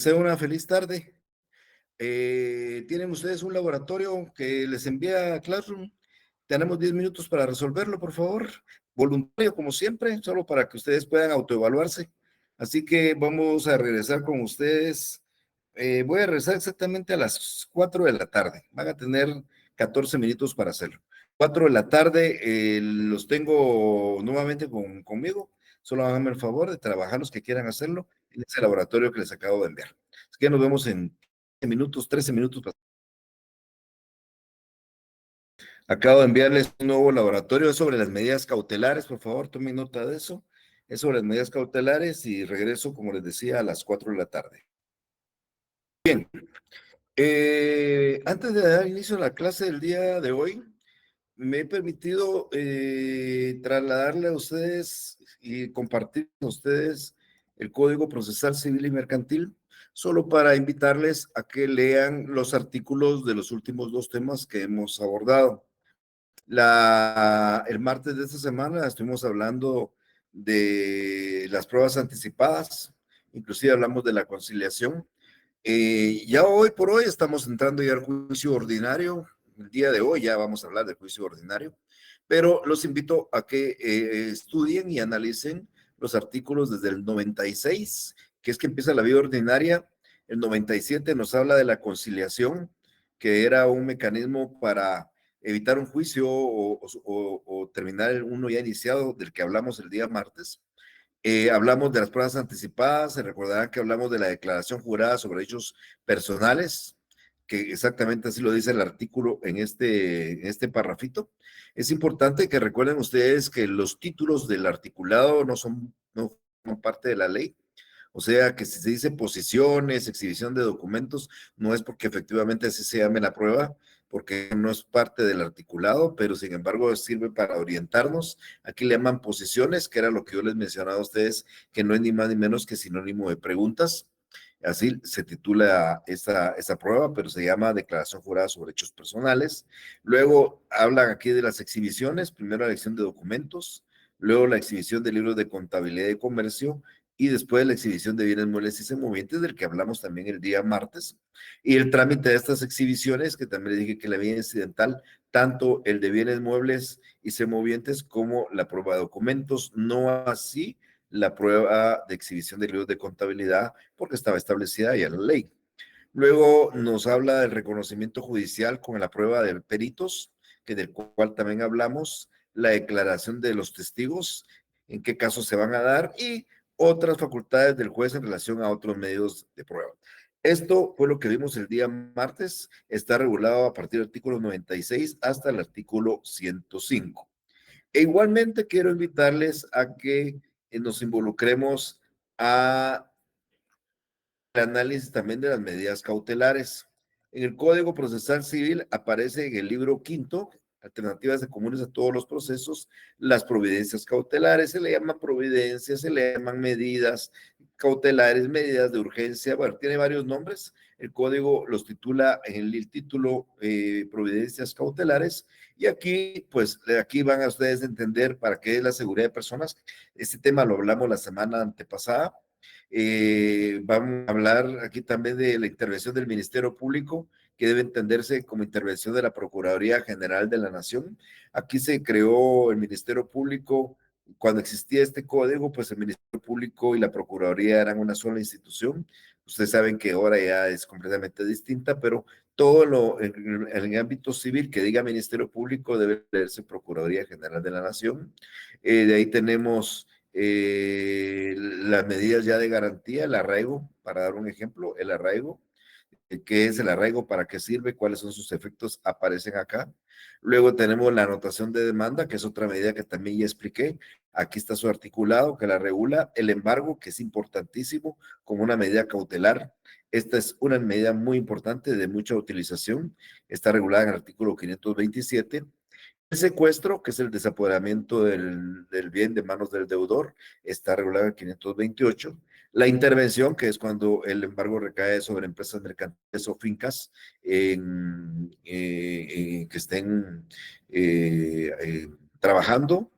Sea una feliz tarde. ¿Tienen ustedes un laboratorio que les envía a Classroom? Tenemos 10 minutos para resolverlo, por favor. Voluntario, como siempre, solo para que ustedes puedan autoevaluarse. Así que vamos a regresar con ustedes. Voy a regresar exactamente a las 4 de la tarde. Van a tener 14 minutos para hacerlo. 4 de la tarde los tengo nuevamente conmigo. Solo háganme el favor de trabajar los que quieran hacerlo en ese laboratorio que les acabo de enviar. Así que nos vemos en minutos, 13 minutos. Acabo de enviarles un nuevo laboratorio sobre las medidas cautelares, por favor, tomen nota de eso. Es sobre las medidas cautelares y regreso, como les decía, a las 4 de la tarde. Bien, antes de dar inicio a la clase del día de hoy, me he permitido trasladarle a ustedes y compartir con ustedes el Código Procesal Civil y Mercantil, solo para invitarles a que lean los artículos de los últimos dos temas que hemos abordado. El martes de esta semana estuvimos hablando de las pruebas anticipadas, inclusive hablamos de la conciliación. Ya hoy por hoy estamos entrando ya al juicio ordinario. El día de hoy ya vamos a hablar del juicio ordinario, pero los invito a que estudien y analicen los artículos desde el 96, que es que empieza la vida ordinaria. El 97 nos habla de la conciliación, que era un mecanismo para evitar un juicio o terminar uno ya iniciado del que hablamos el día martes. Hablamos de las pruebas anticipadas, se recordarán que hablamos de la declaración jurada sobre hechos personales, que exactamente así lo dice el artículo en este parrafito. Es importante que recuerden ustedes que los títulos del articulado no son parte de la ley. O sea que si se dice posiciones, exhibición de documentos, no es porque efectivamente así se llame la prueba, porque no es parte del articulado, pero sin embargo sirve para orientarnos. Aquí le llaman posiciones, que era lo que yo les mencionaba a ustedes, que no es ni más ni menos que sinónimo de preguntas. Así se titula esa prueba, pero se llama Declaración Jurada sobre Hechos Personales. Luego hablan aquí de las exhibiciones, primero la elección de documentos, luego la exhibición de libros de contabilidad y comercio, y después la exhibición de bienes muebles y semovientes, del que hablamos también el día martes, y el trámite de estas exhibiciones, que también le dije que la vía incidental, tanto el de bienes muebles y semovientes como la prueba de documentos, no así la prueba de exhibición de libros de contabilidad, porque estaba establecida ya en la ley. Luego nos habla del reconocimiento judicial con la prueba de peritos, que del cual también hablamos, la declaración de los testigos, en qué casos se van a dar, y otras facultades del juez en relación a otros medios de prueba. Esto fue lo que vimos el día martes, está regulado a partir del artículo 96 hasta el artículo 105. E igualmente quiero invitarles a que nos involucremos a el análisis también de las medidas cautelares. En el Código Procesal Civil aparece en el libro quinto, alternativas de comunes a todos los procesos, las providencias cautelares, se le llaman providencias, se le llaman medidas cautelares, medidas de urgencia, bueno, tiene varios nombres. El código los titula en el título providencias cautelares, y aquí, pues, aquí van a ustedes a entender para qué es la seguridad de personas. Este tema lo hablamos la semana antepasada. Vamos a hablar aquí también de la intervención del Ministerio Público, que debe entenderse como intervención de la Procuraduría General de la Nación. Aquí se creó el Ministerio Público. Cuando existía este código, pues el Ministerio Público y la Procuraduría eran una sola institución. Ustedes saben que ahora ya es completamente distinta, pero todo en el ámbito civil que diga Ministerio Público debe leerse Procuraduría General de la Nación. De ahí tenemos las medidas ya de garantía, el arraigo, para dar un ejemplo, el arraigo, qué es el arraigo, para qué sirve, cuáles son sus efectos, aparecen acá. Luego tenemos la anotación de demanda, que es otra medida que también ya expliqué. Aquí está su articulado que la regula. El embargo, que es importantísimo como una medida cautelar. Esta es una medida muy importante de mucha utilización. Está regulada en el artículo 527. El secuestro, que es el desapoderamiento del bien de manos del deudor, está regulado en 528. La intervención, que es cuando el embargo recae sobre empresas mercantiles o fincas que estén trabajando.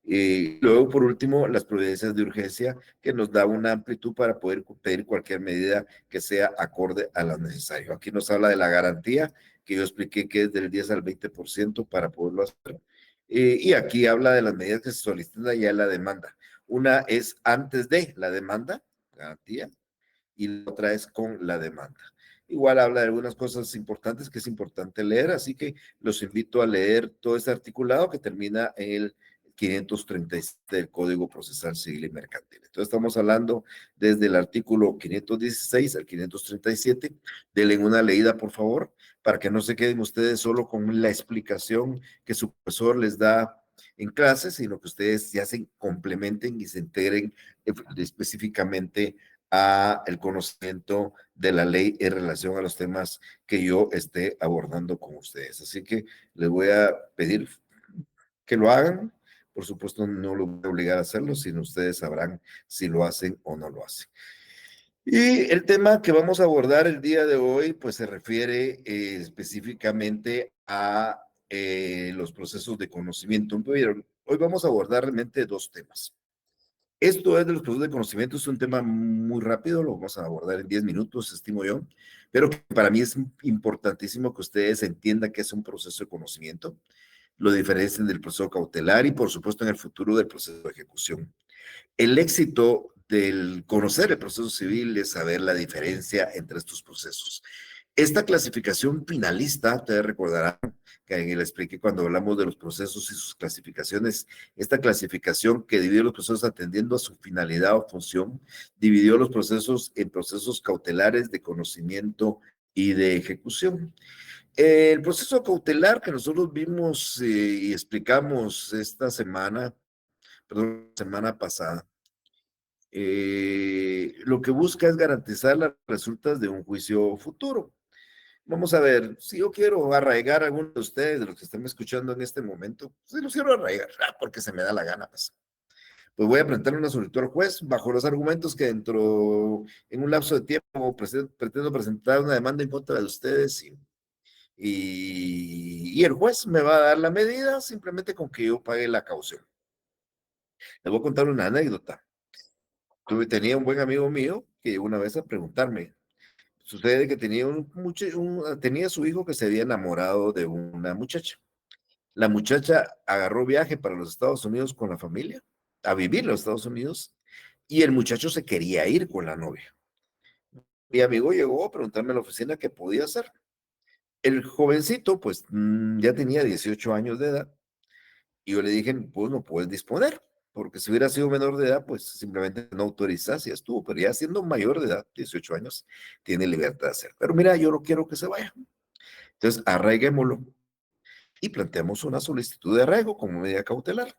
Luego, por último, las providencias de urgencia, que nos da una amplitud para poder pedir cualquier medida que sea acorde a lo necesario. Aquí nos habla de la garantía, que yo expliqué que es del 10 al 20% para poderlo hacer. Y aquí habla de las medidas que se solicitan ya en la demanda. Una es antes de la demanda, garantía, y la otra es con la demanda. Igual habla de algunas cosas importantes que es importante leer, así que los invito a leer todo este articulado que termina en el 537 del Código Procesal Civil y Mercantil. Entonces estamos hablando desde el artículo 516 al 537. Denle una leída, por favor, para que no se queden ustedes solo con la explicación que su profesor les da en clase, sino que ustedes ya se complementen y se integren específicamente a el conocimiento de la ley en relación a los temas que yo esté abordando con ustedes. Así que les voy a pedir que lo hagan. Por supuesto, no lo voy a obligar a hacerlo, sino ustedes sabrán si lo hacen o no lo hacen. Y el tema que vamos a abordar el día de hoy, pues se refiere específicamente a los procesos de conocimiento. Hoy vamos a abordar realmente dos temas. Esto es de los procesos de conocimiento, es un tema muy rápido, lo vamos a abordar en 10 minutos, estimo yo, pero para mí es importantísimo que ustedes entiendan que es un proceso de conocimiento, lo diferencian del proceso cautelar y por supuesto en el futuro del proceso de ejecución. El éxito del conocer el proceso civil es saber la diferencia entre estos procesos. Esta clasificación finalista, ustedes recordarán que le expliqué cuando hablamos de los procesos y sus clasificaciones, esta clasificación que divide los procesos atendiendo a su finalidad o función, dividió los procesos en procesos cautelares de conocimiento y de ejecución. El proceso cautelar que nosotros vimos y explicamos esta semana, perdón, semana pasada, lo que busca es garantizar las resultas de un juicio futuro. Vamos a ver, si yo quiero arraigar a alguno de ustedes, de los que están escuchando en este momento, si los quiero arraigar, porque se me da la gana, pues voy a presentar una solicitud al juez bajo los argumentos que en un lapso de tiempo, pretendo presentar una demanda en contra de ustedes y el juez me va a dar la medida simplemente con que yo pague la caución. Les voy a contar una anécdota. Tenía un buen amigo mío que llegó una vez a preguntarme. Sucede que tenía su hijo que se había enamorado de una muchacha. La muchacha agarró viaje para los Estados Unidos con la familia, a vivir en los Estados Unidos, y el muchacho se quería ir con la novia. Mi amigo llegó a preguntarme a la oficina qué podía hacer. El jovencito, pues, ya tenía 18 años de edad, y yo le dije, pues no puedes disponer, porque si hubiera sido menor de edad, pues simplemente no autorizas y estuvo, pero ya siendo mayor de edad, 18 años, tiene libertad de hacer. Pero mira, yo no quiero que se vaya. Entonces, arraiguémoslo y planteamos una solicitud de arraigo como medida cautelar.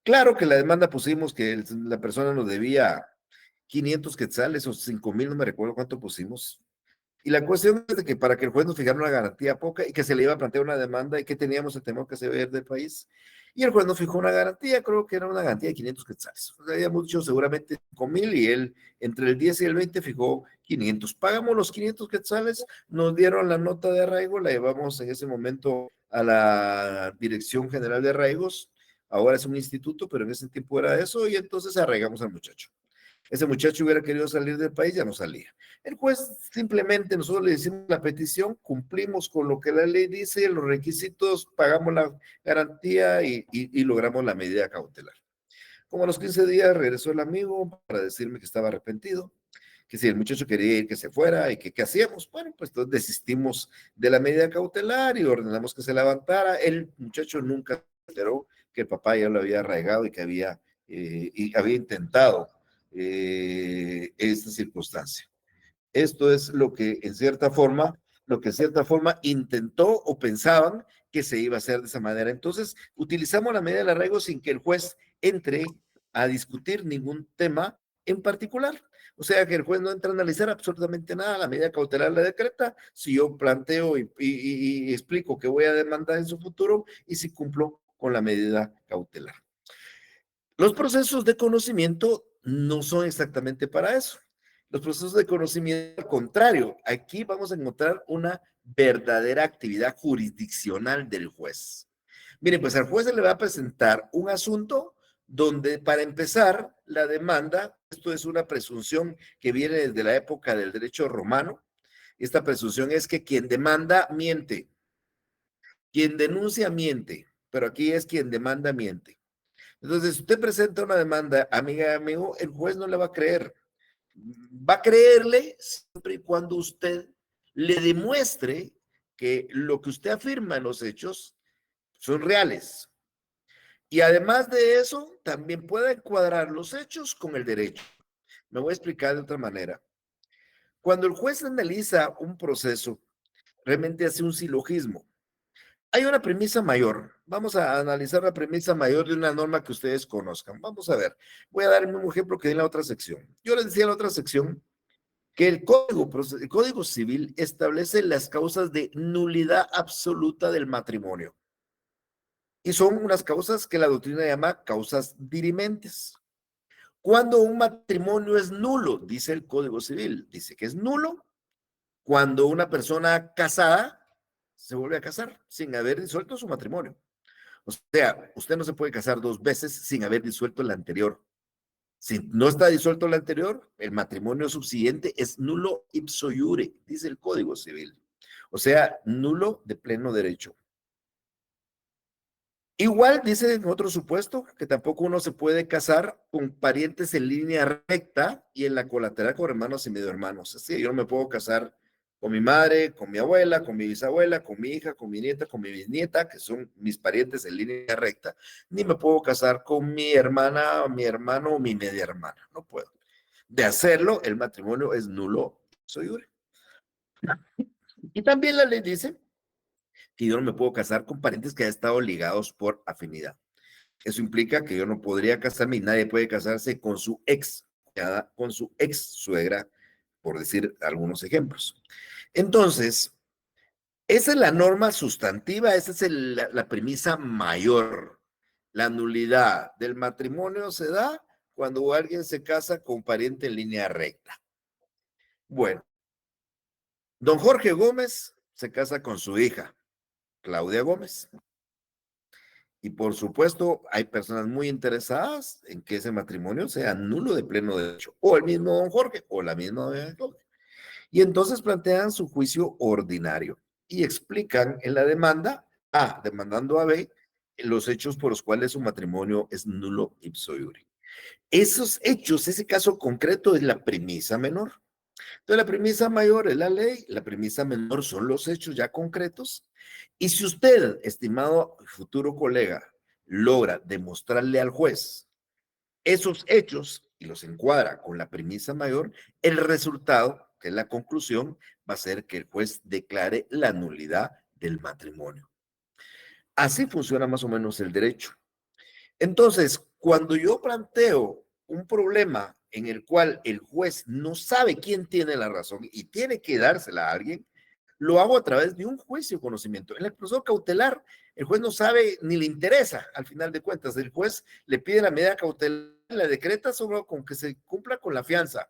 Claro que la demanda pusimos que la persona nos debía 500 quetzales o 5,000, no me recuerdo cuánto pusimos. Y la cuestión es de que para que el juez nos fijara una garantía poca y que se le iba a plantear una demanda y que teníamos el temor que se iba a ir del país. Y el juez nos fijó una garantía, creo que era una garantía de 500 quetzales. O sea, habíamos dicho seguramente 5,000 y él entre el 10 y el 20 fijó 500. Pagamos los 500 quetzales, nos dieron la nota de arraigo, la llevamos en ese momento a la Dirección General de Arraigos. Ahora es un instituto, pero en ese tiempo era eso y entonces arraigamos al muchacho. Ese muchacho hubiera querido salir del país, ya no salía. El juez simplemente, nosotros le hicimos la petición, cumplimos con lo que la ley dice, los requisitos, pagamos la garantía y logramos la medida cautelar. Como a los 15 días regresó el amigo para decirme que estaba arrepentido, que si el muchacho quería ir, que se fuera y que qué hacíamos. Bueno, pues entonces desistimos de la medida cautelar y ordenamos que se levantara. El muchacho nunca se enteró que el papá ya lo había arraigado y había intentado esta circunstancia. Esto es lo que en cierta forma intentó o pensaban que se iba a hacer de esa manera. Entonces, utilizamos la medida del arraigo sin que el juez entre a discutir ningún tema en particular. O sea, que el juez no entra a analizar absolutamente nada, la medida cautelar la decreta, si yo planteo y explico que voy a demandar en su futuro y si cumplo con la medida cautelar. Los procesos de conocimiento no son exactamente para eso. Los procesos de conocimiento, al contrario, aquí vamos a encontrar una verdadera actividad jurisdiccional del juez. Miren, pues al juez se le va a presentar un asunto donde para empezar la demanda, esto es una presunción que viene desde la época del derecho romano, esta presunción es que quien demanda miente, quien denuncia miente, pero aquí es quien demanda miente. Entonces, si usted presenta una demanda, amiga y amigo, el juez no le va a creer. Va a creerle siempre y cuando usted le demuestre que lo que usted afirma en los hechos son reales. Y además de eso, también puede encuadrar los hechos con el derecho. Me voy a explicar de otra manera. Cuando el juez analiza un proceso, realmente hace un silogismo. Hay una premisa mayor. Vamos a analizar la premisa mayor de una norma que ustedes conozcan. Vamos a ver. Voy a dar el mismo ejemplo que di en la otra sección. Yo les decía en la otra sección que el Código Civil establece las causas de nulidad absoluta del matrimonio. Y son unas causas que la doctrina llama causas dirimentes. Cuando un matrimonio es nulo, dice el Código Civil, dice que es nulo cuando una persona casada se vuelve a casar sin haber disuelto su matrimonio. O sea, usted no se puede casar dos veces sin haber disuelto el anterior. Si no está disuelto el anterior, el matrimonio subsiguiente es nulo ipso iure, dice el Código Civil. O sea, nulo de pleno derecho. Igual dice en otro supuesto que tampoco uno se puede casar con parientes en línea recta y en la colateral con hermanos y medio hermanos. Así, yo no me puedo casar con mi madre, con mi abuela, con mi bisabuela, con mi hija, con mi nieta, con mi bisnieta, que son mis parientes en línea recta, ni me puedo casar con mi hermana, mi hermano o mi media hermana. No puedo. De hacerlo, el matrimonio es nulo. Soy libre. Y también la ley dice que yo no me puedo casar con parientes que hayan estado ligados por afinidad. Eso implica que yo no podría casarme y nadie puede casarse con su ex suegra, por decir algunos ejemplos. Entonces, esa es la norma sustantiva, esa es la premisa mayor. La nulidad del matrimonio se da cuando alguien se casa con pariente en línea recta. Bueno, don Jorge Gómez se casa con su hija, Claudia Gómez. Y por supuesto, hay personas muy interesadas en que ese matrimonio sea nulo de pleno derecho, o el mismo don Jorge, o la misma doña Claudia. Y entonces plantean su juicio ordinario y explican en la demanda A, demandando a B, los hechos por los cuales su matrimonio es nulo ipso iure. Esos hechos, ese caso concreto es la premisa menor. Entonces, la premisa mayor es la ley, la premisa menor son los hechos ya concretos. Y si usted, estimado futuro colega, logra demostrarle al juez esos hechos y los encuadra con la premisa mayor, el resultado, que es la conclusión, va a ser que el juez declare la nulidad del matrimonio. Así funciona más o menos el derecho. Entonces, cuando yo planteo un problema en el cual el juez no sabe quién tiene la razón y tiene que dársela a alguien, lo hago a través de un juicio de conocimiento. En el proceso cautelar, el juez no sabe ni le interesa, al final de cuentas. El juez le pide la medida cautelar, la decreta solo con que se cumpla con la fianza.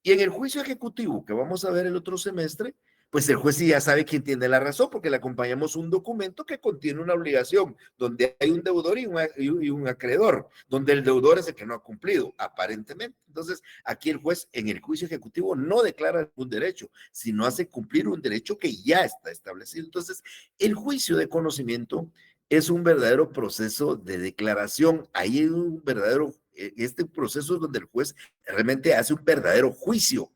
Y en el juicio ejecutivo, que vamos a ver el otro semestre, pues el juez sí ya sabe quién tiene la razón, porque le acompañamos un documento que contiene una obligación, donde hay un deudor y un acreedor, donde el deudor es el que no ha cumplido, aparentemente. Entonces, aquí el juez en el juicio ejecutivo no declara un derecho, sino hace cumplir un derecho que ya está establecido. Entonces, el juicio de conocimiento es un verdadero proceso de declaración. Ahí hay un verdadero, este proceso es donde el juez realmente hace un verdadero juicio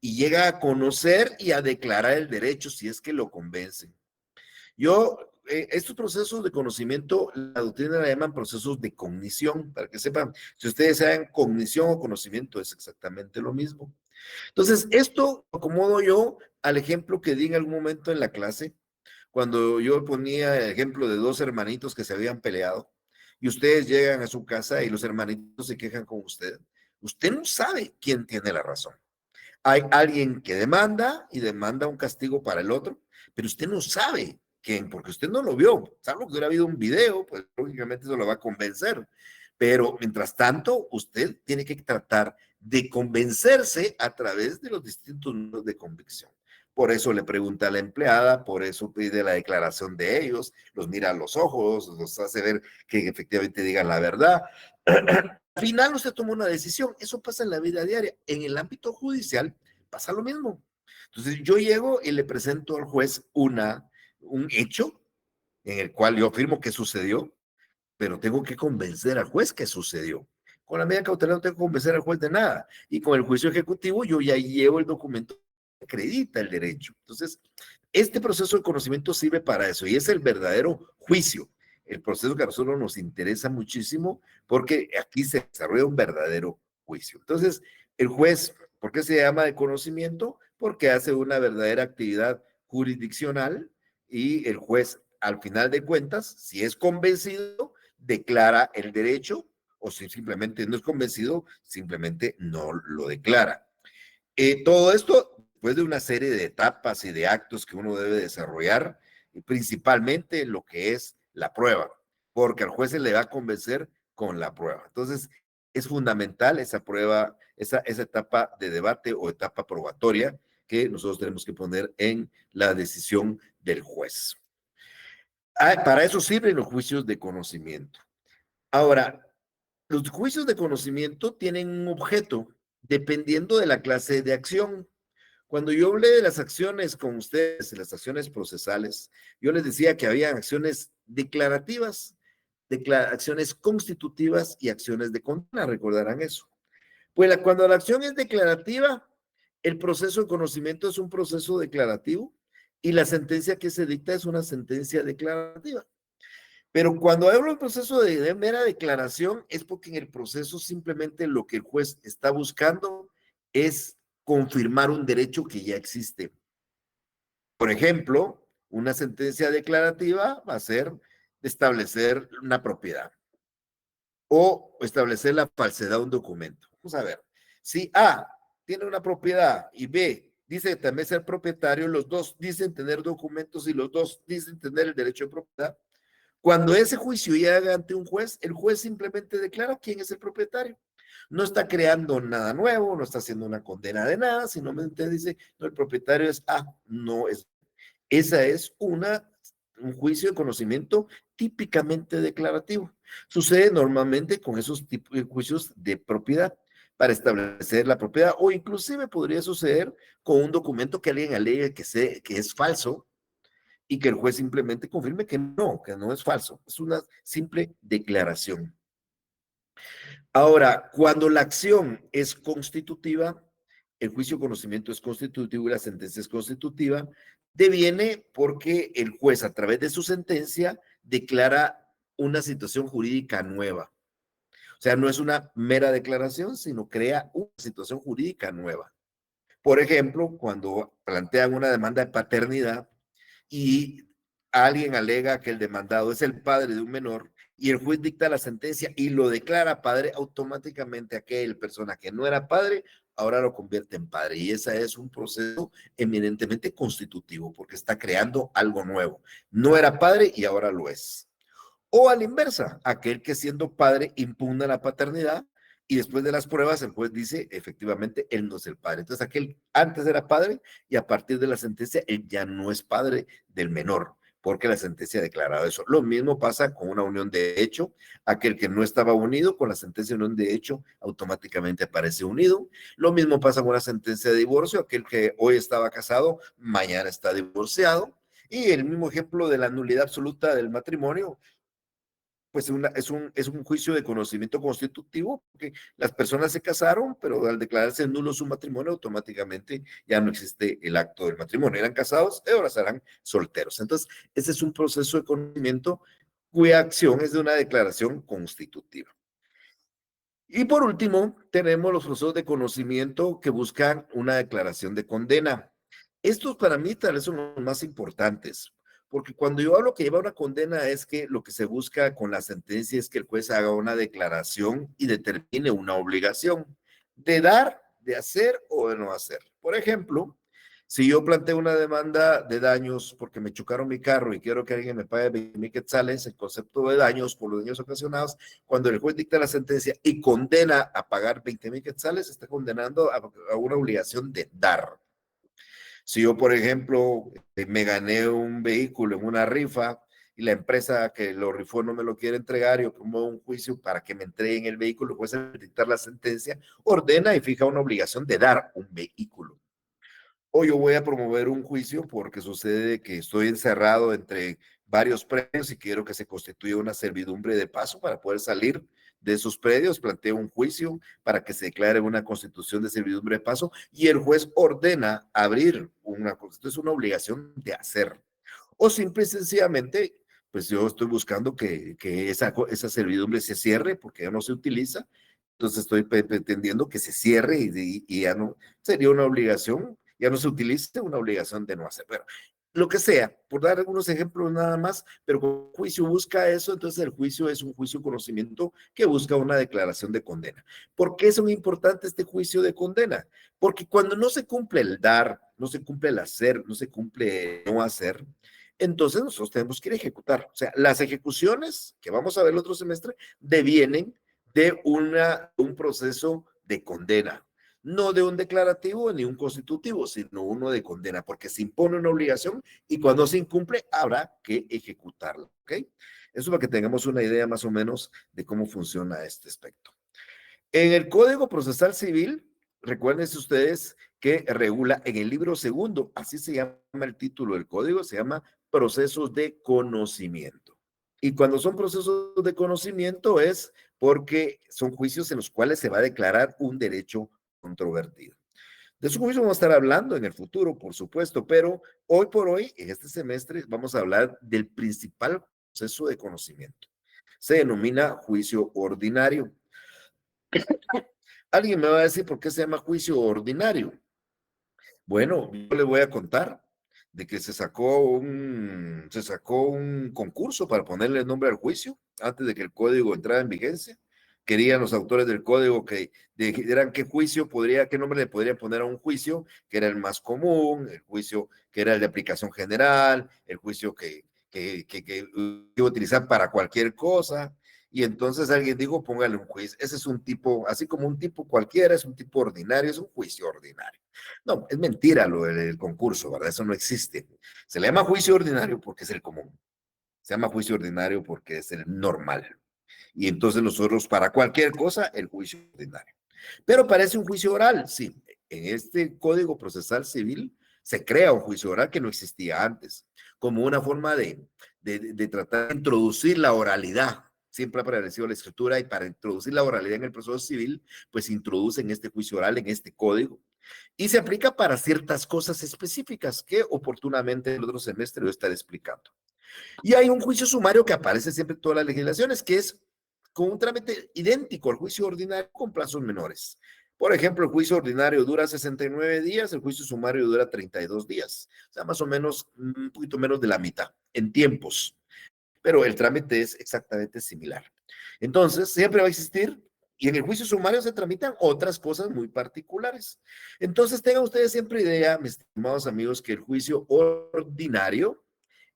y llega a conocer y a declarar el derecho si es que lo convencen. Estos procesos de conocimiento, la doctrina la llaman procesos de cognición, para que sepan, si ustedes saben, cognición o conocimiento es exactamente lo mismo. Entonces, esto lo acomodo yo al ejemplo que di en algún momento en la clase, cuando yo ponía el ejemplo de dos hermanitos que se habían peleado y ustedes llegan a su casa y los hermanitos se quejan con usted. Usted no sabe quién tiene la razón. Hay alguien que demanda y demanda un castigo para el otro, pero usted no sabe quién, porque usted no lo vio. Salvo que hubiera habido un video, pues lógicamente eso lo va a convencer. Pero mientras tanto, usted tiene que tratar de convencerse a través de los distintos números de convicción. Por eso le pregunta a la empleada, por eso pide la declaración de ellos, los mira a los ojos, los hace ver que efectivamente digan la verdad. Al final usted toma una decisión. Eso pasa en la vida diaria. En el ámbito judicial pasa lo mismo. Entonces yo llego y le presento al juez un hecho en el cual yo afirmo que sucedió, pero tengo que convencer al juez que sucedió. Con la medida cautelar no tengo que convencer al juez de nada. Y con el juicio ejecutivo yo ya llevo el documento que acredita el derecho. Entonces, este proceso de conocimiento sirve para eso y es el verdadero juicio. El proceso que a nosotros nos interesa muchísimo porque aquí se desarrolla un verdadero juicio. Entonces, el juez, ¿por qué se llama de conocimiento? Porque hace una verdadera actividad jurisdiccional y el juez, al final de cuentas, si es convencido, declara el derecho o si simplemente no es convencido, simplemente no lo declara. Todo esto después de una serie de etapas y de actos que uno debe desarrollar, y principalmente lo que es la prueba, porque al juez se le va a convencer con la prueba. Entonces, es fundamental esa prueba, esa etapa de debate o etapa probatoria que nosotros tenemos que poner en la decisión del juez. Para eso sirven los juicios de conocimiento. Ahora, los juicios de conocimiento tienen un objeto dependiendo de la clase de acción. Cuando yo hablé de las acciones con ustedes, las acciones procesales, yo les decía que había acciones declarativas, acciones constitutivas y acciones de condena, recordarán eso. Pues cuando la acción es declarativa, el proceso de conocimiento es un proceso declarativo y la sentencia que se dicta es una sentencia declarativa. Pero cuando hablo del proceso de mera declaración es porque en el proceso simplemente lo que el juez está buscando es confirmar un derecho que ya existe. Por ejemplo, una sentencia declarativa va a ser establecer una propiedad o establecer la falsedad de un documento. Vamos a ver, si A tiene una propiedad y B dice también ser propietario, los dos dicen tener documentos y los dos dicen tener el derecho de propiedad. Cuando ese juicio llega ante un juez, el juez simplemente declara quién es el propietario. No está creando nada nuevo, no está haciendo una condena de nada, sino simplemente dice, no, el propietario es A, no es. Esa es un juicio de conocimiento típicamente declarativo. Sucede normalmente con esos tipos de juicios de propiedad para establecer la propiedad o inclusive podría suceder con un documento que alguien alegue que es falso y que el juez simplemente confirme que no es falso. Es una simple declaración. Ahora, cuando la acción es constitutiva, el juicio de conocimiento es constitutivo y la sentencia es constitutiva, deviene porque el juez a través de su sentencia declara una situación jurídica nueva. O sea, no es una mera declaración, sino crea una situación jurídica nueva. Por ejemplo, cuando plantean una demanda de paternidad, y alguien alega que el demandado es el padre de un menor y el juez dicta la sentencia y lo declara padre, automáticamente aquel persona que no era padre ahora lo convierte en padre y ese es un proceso eminentemente constitutivo porque está creando algo nuevo. No era padre y ahora lo es. O a la inversa, aquel que siendo padre impugna la paternidad y después de las pruebas el juez dice efectivamente él no es el padre. Entonces aquel antes era padre y a partir de la sentencia él ya no es padre del menor porque la sentencia ha declarado eso. Lo mismo pasa con una unión de hecho. Aquel que no estaba unido con la sentencia de unión de hecho automáticamente aparece unido. Lo mismo pasa con una sentencia de divorcio. Aquel que hoy estaba casado mañana está divorciado. Y el mismo ejemplo de la nulidad absoluta del matrimonio pues es un juicio de conocimiento constitutivo, porque las personas se casaron, pero al declararse nulo su matrimonio, automáticamente ya no existe el acto del matrimonio. Eran casados, ahora serán solteros. Entonces, ese es un proceso de conocimiento cuya acción es de una declaración constitutiva. Y por último, tenemos los procesos de conocimiento que buscan una declaración de condena. Estos para mí tal vez son los más importantes, porque cuando yo hablo que lleva una condena es que lo que se busca con la sentencia es que el juez haga una declaración y determine una obligación de dar, de hacer o de no hacer. Por ejemplo, Si yo planteo una demanda de daños porque me chocaron mi carro y quiero que alguien me pague 20,000 quetzales, el concepto de daños por los daños ocasionados, cuando el juez dicta la sentencia y condena a pagar 20,000 quetzales, está condenando a una obligación de dar. Si yo, por ejemplo, me gané un vehículo en una rifa y la empresa que lo rifó no me lo quiere entregar, yo promuevo un juicio para que me entreguen el vehículo, el juez al dictar la sentencia ordena y fija una obligación de dar un vehículo. O yo voy a promover un juicio porque sucede que estoy encerrado entre varios predios y quiero que se constituya una servidumbre de paso para poder salir de esos predios, planteo un juicio para que se declare una constitución de servidumbre de paso y el juez ordena abrir una constitución, es una obligación de hacer. O simple y sencillamente, pues yo estoy buscando que esa servidumbre se cierre porque ya no se utiliza, entonces estoy pretendiendo que se cierre y ya no, sería una obligación, ya no se utilice, una obligación de no hacer. Pero lo que sea, por dar algunos ejemplos nada más, pero cuando el juicio busca eso, entonces el juicio es un juicio de conocimiento que busca una declaración de condena. ¿Por qué es muy importante este juicio de condena? Porque cuando no se cumple el dar, no se cumple el hacer, no se cumple el no hacer, entonces nosotros tenemos que ir a ejecutar. O sea, las ejecuciones, que vamos a ver el otro semestre, devienen de un proceso de condena, no de un declarativo ni un constitutivo, sino uno de condena, porque se impone una obligación y cuando se incumple habrá que ejecutarla, ¿ok? Eso para que tengamos una idea más o menos de cómo funciona este aspecto. En el Código Procesal Civil, recuérdense ustedes que regula en el libro segundo, así se llama el título del código, se llama procesos de conocimiento. Y cuando son procesos de conocimiento es porque son juicios en los cuales se va a declarar un derecho controvertido. De su juicio vamos a estar hablando en el futuro, por supuesto, pero hoy por hoy, en este semestre, vamos a hablar del principal proceso de conocimiento. Se denomina juicio ordinario. Alguien me va a decir por qué se llama juicio ordinario. Bueno, yo le voy a contar de que se sacó un concurso para ponerle el nombre al juicio antes de que el código entrara en vigencia. Querían los autores del código que dijeran qué juicio podría, qué nombre le podrían poner a un juicio, que era el más común, el juicio que era el de aplicación general, el juicio que iba a utilizar para cualquier cosa. Y entonces alguien dijo, póngale un juicio. Ese es un tipo, así como un tipo cualquiera, es un tipo ordinario, es un juicio ordinario. No, es mentira lo del concurso, ¿verdad? Eso no existe. Se le llama juicio ordinario porque es el común. Se llama juicio ordinario porque es el normal. Y entonces nosotros, para cualquier cosa, el juicio ordinario. Pero parece un juicio oral, sí. En este Código Procesal Civil se crea un juicio oral que no existía antes, como una forma de tratar de introducir la oralidad. Siempre ha aparecido la escritura y para introducir la oralidad en el proceso civil, pues introducen este juicio oral en este código y se aplica para ciertas cosas específicas que oportunamente en el otro semestre voy a estar explicando. Y hay un juicio sumario que aparece siempre en todas las legislaciones, que es con un trámite idéntico al juicio ordinario con plazos menores. Por ejemplo, el juicio ordinario dura 69 días, el juicio sumario dura 32 días, o sea, más o menos un poquito menos de la mitad en tiempos, pero el trámite es exactamente similar. Entonces, siempre va a existir y en el juicio sumario se tramitan otras cosas muy particulares. Entonces, tengan ustedes siempre idea, mis estimados amigos, que el juicio ordinario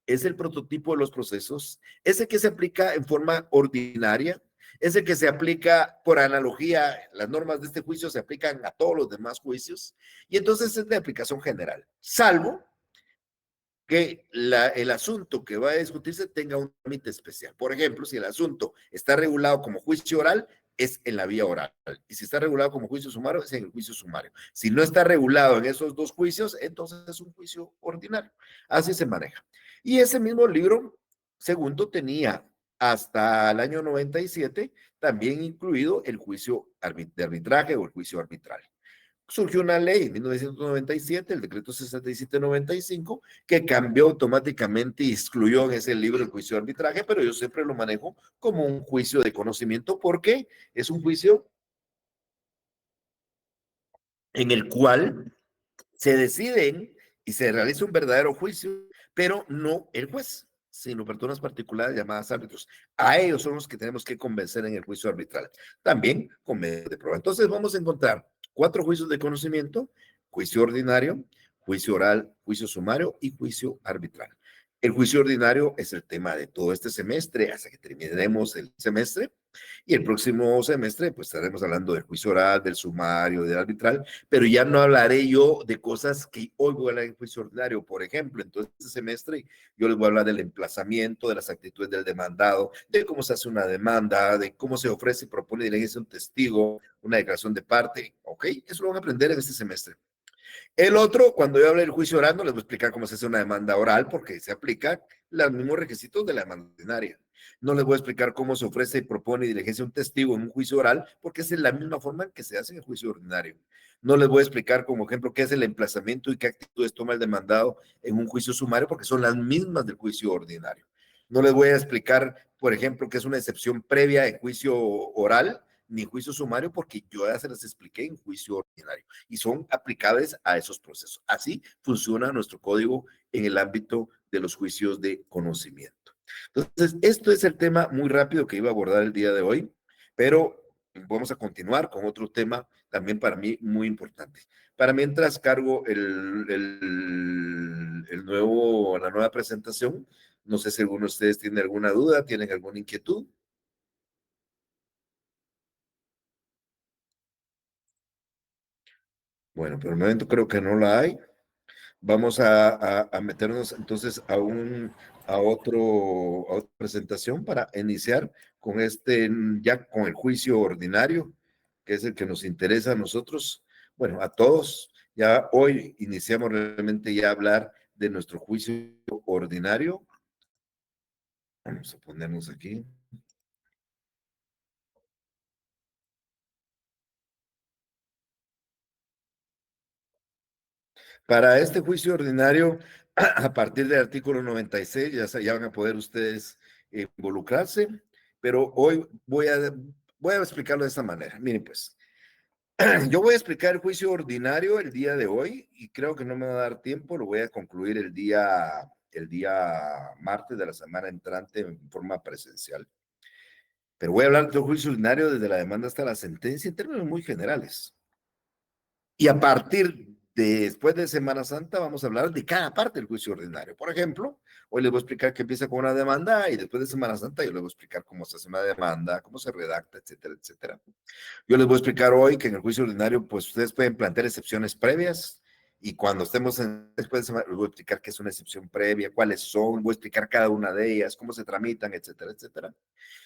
es el prototipo de los procesos, es el que se aplica en forma ordinaria, es el que se aplica por analogía, las normas de este juicio se aplican a todos los demás juicios, y entonces es de aplicación general, salvo que el asunto que va a discutirse tenga un trámite especial. Por ejemplo, si el asunto está regulado como juicio oral, es en la vía oral. Y si está regulado como juicio sumario, es en el juicio sumario. Si no está regulado en esos dos juicios, entonces es un juicio ordinario. Así se maneja. Y ese mismo libro segundo tenía hasta el año 97 también incluido el juicio de arbitraje o el juicio arbitral. Surgió una ley en 1997, el decreto 6795, que cambió automáticamente y excluyó en ese libro el juicio de arbitraje, pero yo siempre lo manejo como un juicio de conocimiento porque es un juicio en el cual se deciden y se realiza un verdadero juicio, pero no el juez, sino personas particulares llamadas árbitros. A ellos son los que tenemos que convencer en el juicio arbitral. También con medios de prueba. Entonces vamos a encontrar 4 juicios de conocimiento: juicio ordinario, juicio oral, juicio sumario y juicio arbitral. El juicio ordinario es el tema de todo este semestre hasta que terminemos el semestre. Y el próximo semestre, pues estaremos hablando del juicio oral, del sumario, del arbitral, pero ya no hablaré yo de cosas que hoy voy a hablar en juicio ordinario. Por ejemplo, entonces este semestre yo les voy a hablar del emplazamiento, de las actitudes del demandado, de cómo se hace una demanda, de cómo se ofrece y propone diligencia un testigo, una declaración de parte. ¿Ok? Eso lo van a aprender en este semestre. El otro, cuando yo hable del juicio oral, no les voy a explicar cómo se hace una demanda oral, porque se aplican los mismos requisitos de la demanda ordinaria. No les voy a explicar cómo se ofrece y propone y diligencia un testigo en un juicio oral, porque es de la misma forma en que se hace en el juicio ordinario. No les voy a explicar, como ejemplo, qué es el emplazamiento y qué actitudes toma el demandado en un juicio sumario, porque son las mismas del juicio ordinario. No les voy a explicar, por ejemplo, qué es una excepción previa en juicio oral, ni juicio sumario, porque yo ya se las expliqué en juicio ordinario y son aplicables a esos procesos. Así funciona nuestro código en el ámbito de los juicios de conocimiento. Entonces, esto es el tema muy rápido que iba a abordar el día de hoy, pero vamos a continuar con otro tema también para mí muy importante. Para mientras cargo la nueva presentación, no sé si alguno de ustedes tiene alguna duda, tienen alguna inquietud. Bueno, por el momento creo que no la hay. Vamos a meternos entonces a otra presentación para iniciar con ya con el juicio ordinario, que es el que nos interesa a nosotros, bueno, a todos. Ya hoy iniciamos realmente ya a hablar de nuestro juicio ordinario. Vamos a ponernos aquí. Para este juicio ordinario, a partir del artículo 96, ya van a poder ustedes involucrarse, pero hoy voy a explicarlo de esta manera. Miren, pues, yo voy a explicar el juicio ordinario el día de hoy y creo que no me va a dar tiempo, lo voy a concluir el día martes de la semana entrante en forma presencial. Pero voy a hablar del juicio ordinario desde la demanda hasta la sentencia en términos muy generales. Y a partir de después de Semana Santa vamos a hablar de cada parte del juicio ordinario. Por ejemplo, hoy les voy a explicar que empieza con una demanda y después de Semana Santa yo les voy a explicar cómo se hace una demanda, cómo se redacta, etcétera, etcétera. Yo les voy a explicar hoy que en el juicio ordinario, pues ustedes pueden plantear excepciones previas y cuando estemos después de semana, les voy a explicar qué es una excepción previa, cuáles son, voy a explicar cada una de ellas, cómo se tramitan, etcétera, etcétera.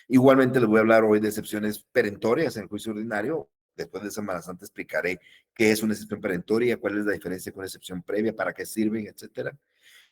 Igualmente les voy a hablar hoy de excepciones perentorias en el juicio ordinario. Después de Semana Santa explicaré qué es una excepción perentoria, cuál es la diferencia con una excepción previa, para qué sirven, etcétera.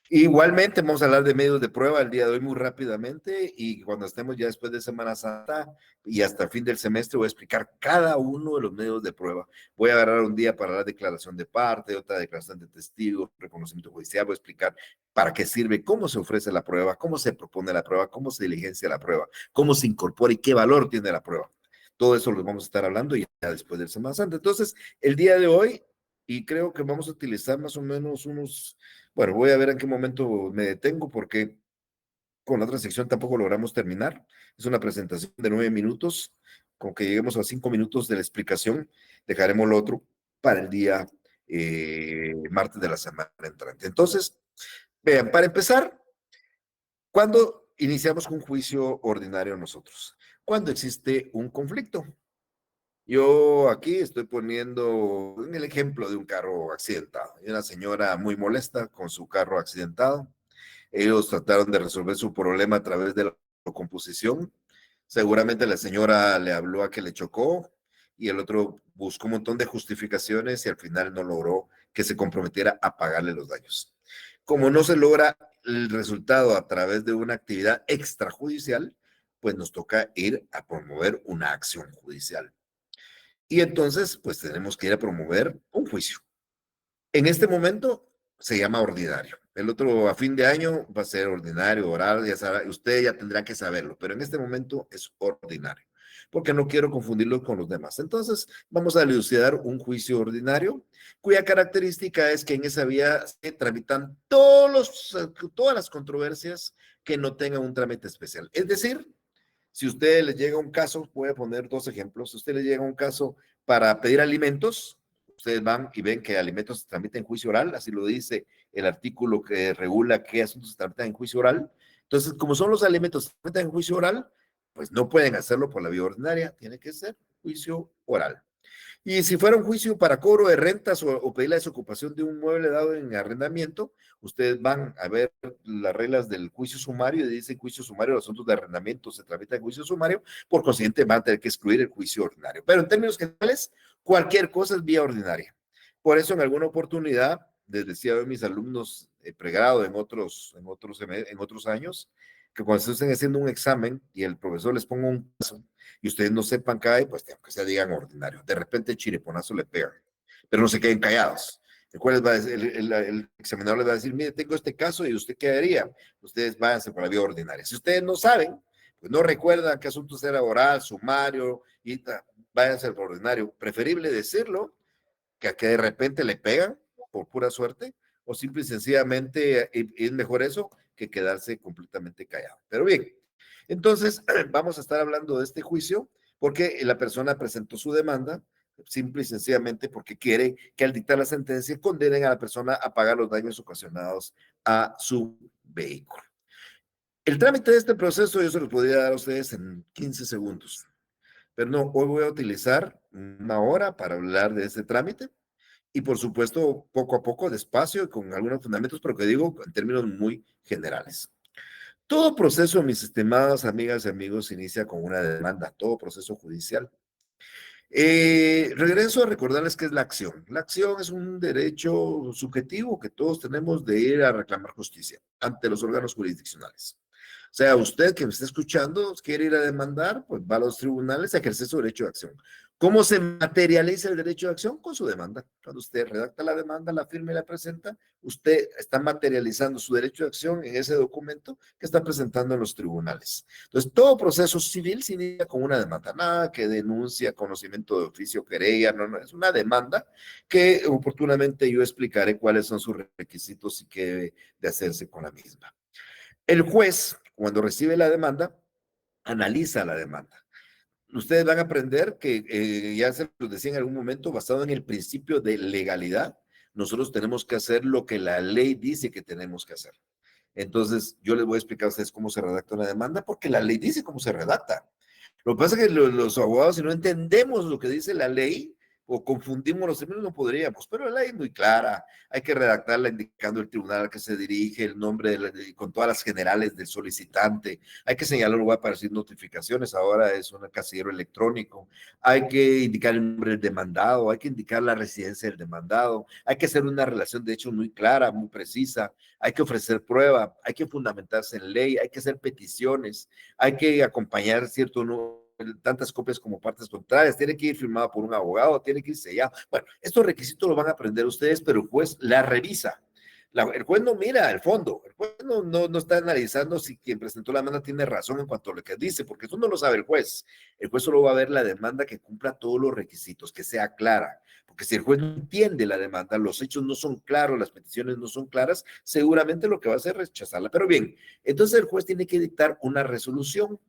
Igualmente vamos a hablar de medios de prueba el día de hoy muy rápidamente y cuando estemos ya después de Semana Santa y hasta el fin del semestre voy a explicar cada uno de los medios de prueba. Voy a agarrar un día para la declaración de parte, otra declaración de testigo, reconocimiento judicial, voy a explicar para qué sirve, cómo se ofrece la prueba, cómo se propone la prueba, cómo se diligencia la prueba, cómo se incorpora y qué valor tiene la prueba. Todo eso lo vamos a estar hablando ya después del Semana Santa. Entonces, el día de hoy, y creo que vamos a utilizar más o menos bueno, voy a ver en qué momento me detengo porque con la otra sección tampoco logramos terminar. Es una presentación de 9 minutos. Con que lleguemos a 5 minutos de la explicación, dejaremos lo otro para el día martes de la semana entrante. Entonces, vean, para empezar, ¿cuándo iniciamos con un juicio ordinario nosotros? Cuando existe un conflicto. Yo aquí estoy poniendo en el ejemplo de un carro accidentado. Hay una señora muy molesta con su carro accidentado. Ellos trataron de resolver su problema a través de la composición. Seguramente la señora le habló a que le chocó y el otro buscó un montón de justificaciones y al final no logró que se comprometiera a pagarle los daños. Como no se logra el resultado a través de una actividad extrajudicial, pues nos toca ir a promover una acción judicial. Y entonces, pues tenemos que ir a promover un juicio. En este momento se llama ordinario. El otro a fin de año va a ser ordinario, oral, ya sabe, usted ya tendrá que saberlo, pero en este momento es ordinario, porque no quiero confundirlo con los demás. Entonces, vamos a dilucidar un juicio ordinario, cuya característica es que en esa vía se tramitan todas las controversias que no tengan un trámite especial. Es decir, si usted le llega un caso, voy a poner dos ejemplos, si usted le llega un caso para pedir alimentos, ustedes van y ven que alimentos se tramitan en juicio oral, así lo dice el artículo que regula qué asuntos se tramitan en juicio oral. Entonces, como son los alimentos que se tramitan en juicio oral, pues no pueden hacerlo por la vía ordinaria, tiene que ser juicio oral. Y si fuera un juicio para cobro de rentas o pedir la desocupación de un mueble dado en arrendamiento, ustedes van a ver las reglas del juicio sumario y dice juicio sumario, los asuntos de arrendamiento se tramitan en juicio sumario, por consiguiente van a tener que excluir el juicio ordinario. Pero en términos generales, cualquier cosa es vía ordinaria. Por eso en alguna oportunidad, les decía a mis alumnos pregrado en otros años, que cuando estén haciendo un examen y el profesor les ponga un caso, y ustedes no sepan qué hay, pues aunque se digan ordinario. De repente el chiriponazo le pega, pero no se queden callados. El examinador les va a decir, mire, tengo este caso y usted qué haría. Ustedes váyanse por la vía ordinaria. Si ustedes no saben, pues no recuerdan qué asunto era oral, sumario, y váyanse por ordinario. Preferible decirlo que a que de repente le pegan por pura suerte, o simple y sencillamente es mejor eso que quedarse completamente callado. Pero bien, entonces vamos a estar hablando de este juicio porque la persona presentó su demanda simple y sencillamente porque quiere que al dictar la sentencia condenen a la persona a pagar los daños ocasionados a su vehículo. El trámite de este proceso yo se lo podría dar a ustedes en 15 segundos, pero no, hoy voy a utilizar una hora para hablar de este trámite y por supuesto poco a poco, despacio y con algunos fundamentos, pero que digo en términos muy generales. Todo proceso, mis estimadas amigas y amigos, inicia con una demanda, todo proceso judicial. Regreso a recordarles qué es la acción. La acción es un derecho subjetivo que todos tenemos de ir a reclamar justicia ante los órganos jurisdiccionales. O sea, usted que me está escuchando, quiere ir a demandar, pues va a los tribunales a ejercer su derecho de acción. ¿Cómo se materializa el derecho de acción? Con su demanda. Cuando usted redacta la demanda, la firma y la presenta, usted está materializando su derecho de acción en ese documento que está presentando en los tribunales. Entonces, todo proceso civil se inicia con una demanda, nada que denuncia, conocimiento de oficio, querella, no, es una demanda que oportunamente yo explicaré cuáles son sus requisitos y qué debe de hacerse con la misma. El juez, cuando recibe la demanda, analiza la demanda. Ustedes van a aprender que, ya se los decía en algún momento, basado en el principio de legalidad, nosotros tenemos que hacer lo que la ley dice que tenemos que hacer. Entonces, yo les voy a explicar a ustedes cómo se redacta una demanda, porque la ley dice cómo se redacta. Lo que pasa es que los abogados, si no entendemos lo que dice la ley o confundimos los términos, no podríamos, pero la ley es muy clara. Hay que redactarla indicando el tribunal al que se dirige, el nombre con todas las generales del solicitante. Hay que señalar el lugar para recibir notificaciones. Ahora es un casillero electrónico. Hay que indicar el nombre del demandado. Hay que indicar la residencia del demandado. Hay que hacer una relación de hecho muy clara, muy precisa. Hay que ofrecer prueba. Hay que fundamentarse en ley. Hay que hacer peticiones. Hay que acompañar cierto número, tantas copias como partes contrarias, tiene que ir firmado por un abogado, tiene que ir sellado. Bueno, estos requisitos los van a aprender ustedes, pero el juez la revisa. El juez no mira el fondo, el juez no está analizando si quien presentó la demanda tiene razón en cuanto a lo que dice, porque eso no lo sabe el juez. El juez solo va a ver la demanda que cumpla todos los requisitos, que sea clara, porque si el juez no entiende la demanda, los hechos no son claros, las peticiones no son claras, seguramente lo que va a hacer es rechazarla. Pero bien, entonces el juez tiene que dictar una resolución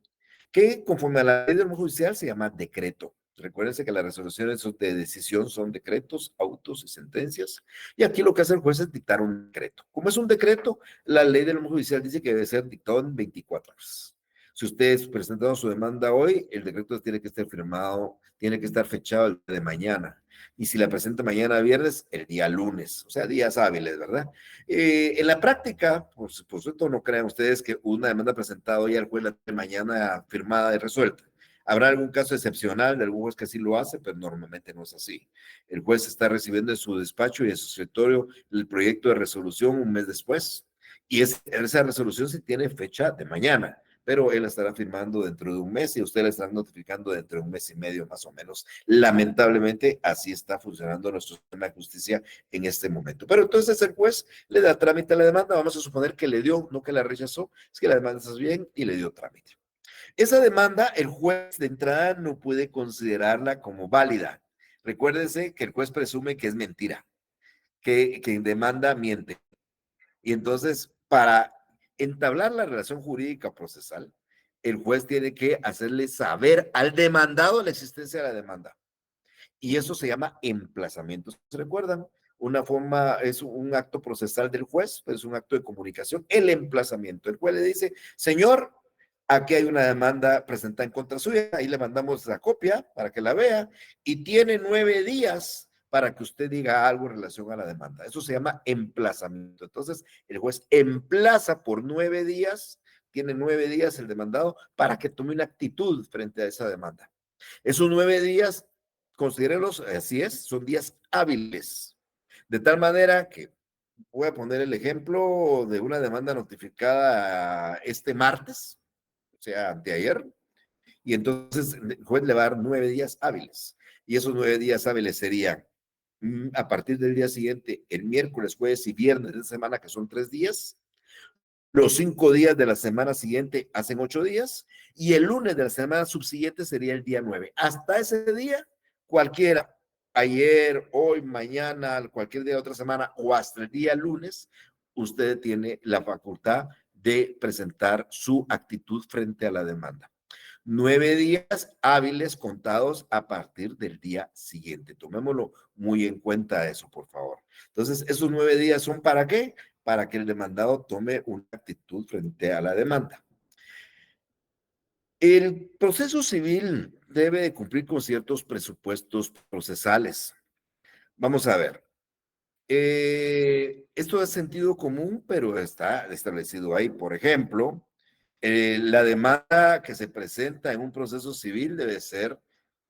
que conforme a la ley del judicial se llama decreto. Recuérdense que las resoluciones de decisión son decretos, autos y sentencias. Y aquí lo que hace el juez es dictar un decreto. Como es un decreto, la ley del judicial dice que debe ser dictado en 24 horas. Si ustedes presentan su demanda hoy, el decreto tiene que estar firmado, tiene que estar fechado el día de mañana. Y si la presenta mañana viernes, el día lunes, o sea, días hábiles, ¿verdad? En la práctica, por supuesto, no crean ustedes que una demanda presentada hoy al juez la de mañana firmada y resuelta. Habrá algún caso excepcional de algún juez que así lo hace, pero normalmente no es así. El juez está recibiendo en su despacho y en su escritorio el proyecto de resolución un mes después. Y esa resolución se tiene fecha de mañana, pero él la estará firmando dentro de un mes y usted la estará notificando dentro de un mes y medio más o menos. Lamentablemente, así está funcionando nuestro sistema de justicia en este momento. Pero entonces el juez le da trámite a la demanda, vamos a suponer que le dio, no que la rechazó, es que la demanda está bien y le dio trámite. Esa demanda, el juez de entrada no puede considerarla como válida. Recuérdense que el juez presume que es mentira, que quien demanda miente. Y entonces, para entablar la relación jurídica procesal, el juez tiene que hacerle saber al demandado la existencia de la demanda. y eso se llama emplazamiento. ¿Se recuerdan? Una forma, es un acto procesal del juez, pero es un acto de comunicación, el emplazamiento. El juez le dice, señor, aquí hay una demanda presentada en contra suya, ahí le mandamos la copia para que la vea, y tiene 9 días para que usted diga algo en relación a la demanda. Eso se llama emplazamiento. Entonces, el juez emplaza por 9 días, tiene 9 días el demandado para que tome una actitud frente a esa demanda. Esos 9 días, considérenlos, así es, son días hábiles. De tal manera que voy a poner el ejemplo de una demanda notificada este martes, o sea, anteayer, y entonces el juez le va a dar 9 días hábiles. Y esos 9 días hábiles serían a partir del día siguiente, el miércoles, jueves y viernes de la semana, que son 3 días, los 5 días de la semana siguiente hacen 8 días, y el lunes de la semana subsiguiente sería el día 9. Hasta ese día, cualquiera, ayer, hoy, mañana, cualquier día de otra semana, o hasta el día lunes, usted tiene la facultad de presentar su actitud frente a la demanda. 9 días hábiles contados a partir del día siguiente. Tomémoslo muy en cuenta eso, por favor. Entonces, esos 9 días son ¿para qué? Para que el demandado tome una actitud frente a la demanda. El proceso civil debe de cumplir con ciertos presupuestos procesales. Vamos a ver. Esto es sentido común, pero está establecido ahí. Por ejemplo, la demanda que se presenta en un proceso civil debe ser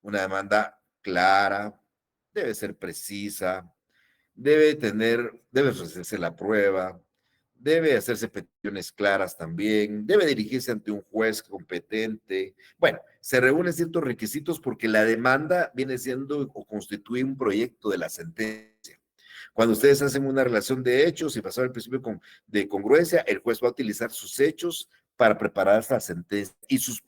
una demanda clara, debe ser precisa, debe ofrecerse la prueba, debe hacerse peticiones claras también, debe dirigirse ante un juez competente. Bueno, se reúnen ciertos requisitos porque la demanda viene siendo o constituye un proyecto de la sentencia. Cuando ustedes hacen una relación de hechos y pasar el principio de congruencia, el juez va a utilizar sus hechos para preparar esta sentencia y sus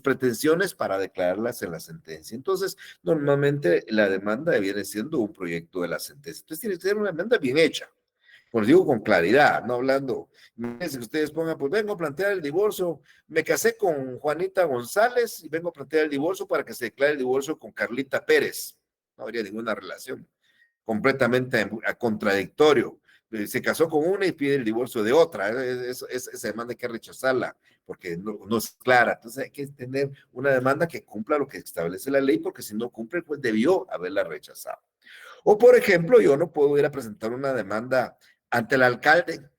pretensiones para declararlas en la sentencia. Entonces, normalmente la demanda viene siendo un proyecto de la sentencia. Entonces, tiene que ser una demanda bien hecha. Pues digo con claridad, no hablando. Imagínense que ustedes pongan, pues vengo a plantear el divorcio, me casé con Juanita González y vengo a plantear el divorcio para que se declare el divorcio con Carlita Pérez. No habría ninguna relación, completamente contradictorio. Se casó con una y pide el divorcio de otra. Esa demanda hay que rechazarla porque no es clara. Entonces hay que tener una demanda que cumpla lo que establece la ley, porque si no cumple, pues debió haberla rechazado. O, por ejemplo, yo no puedo ir a presentar una demanda ante el alcalde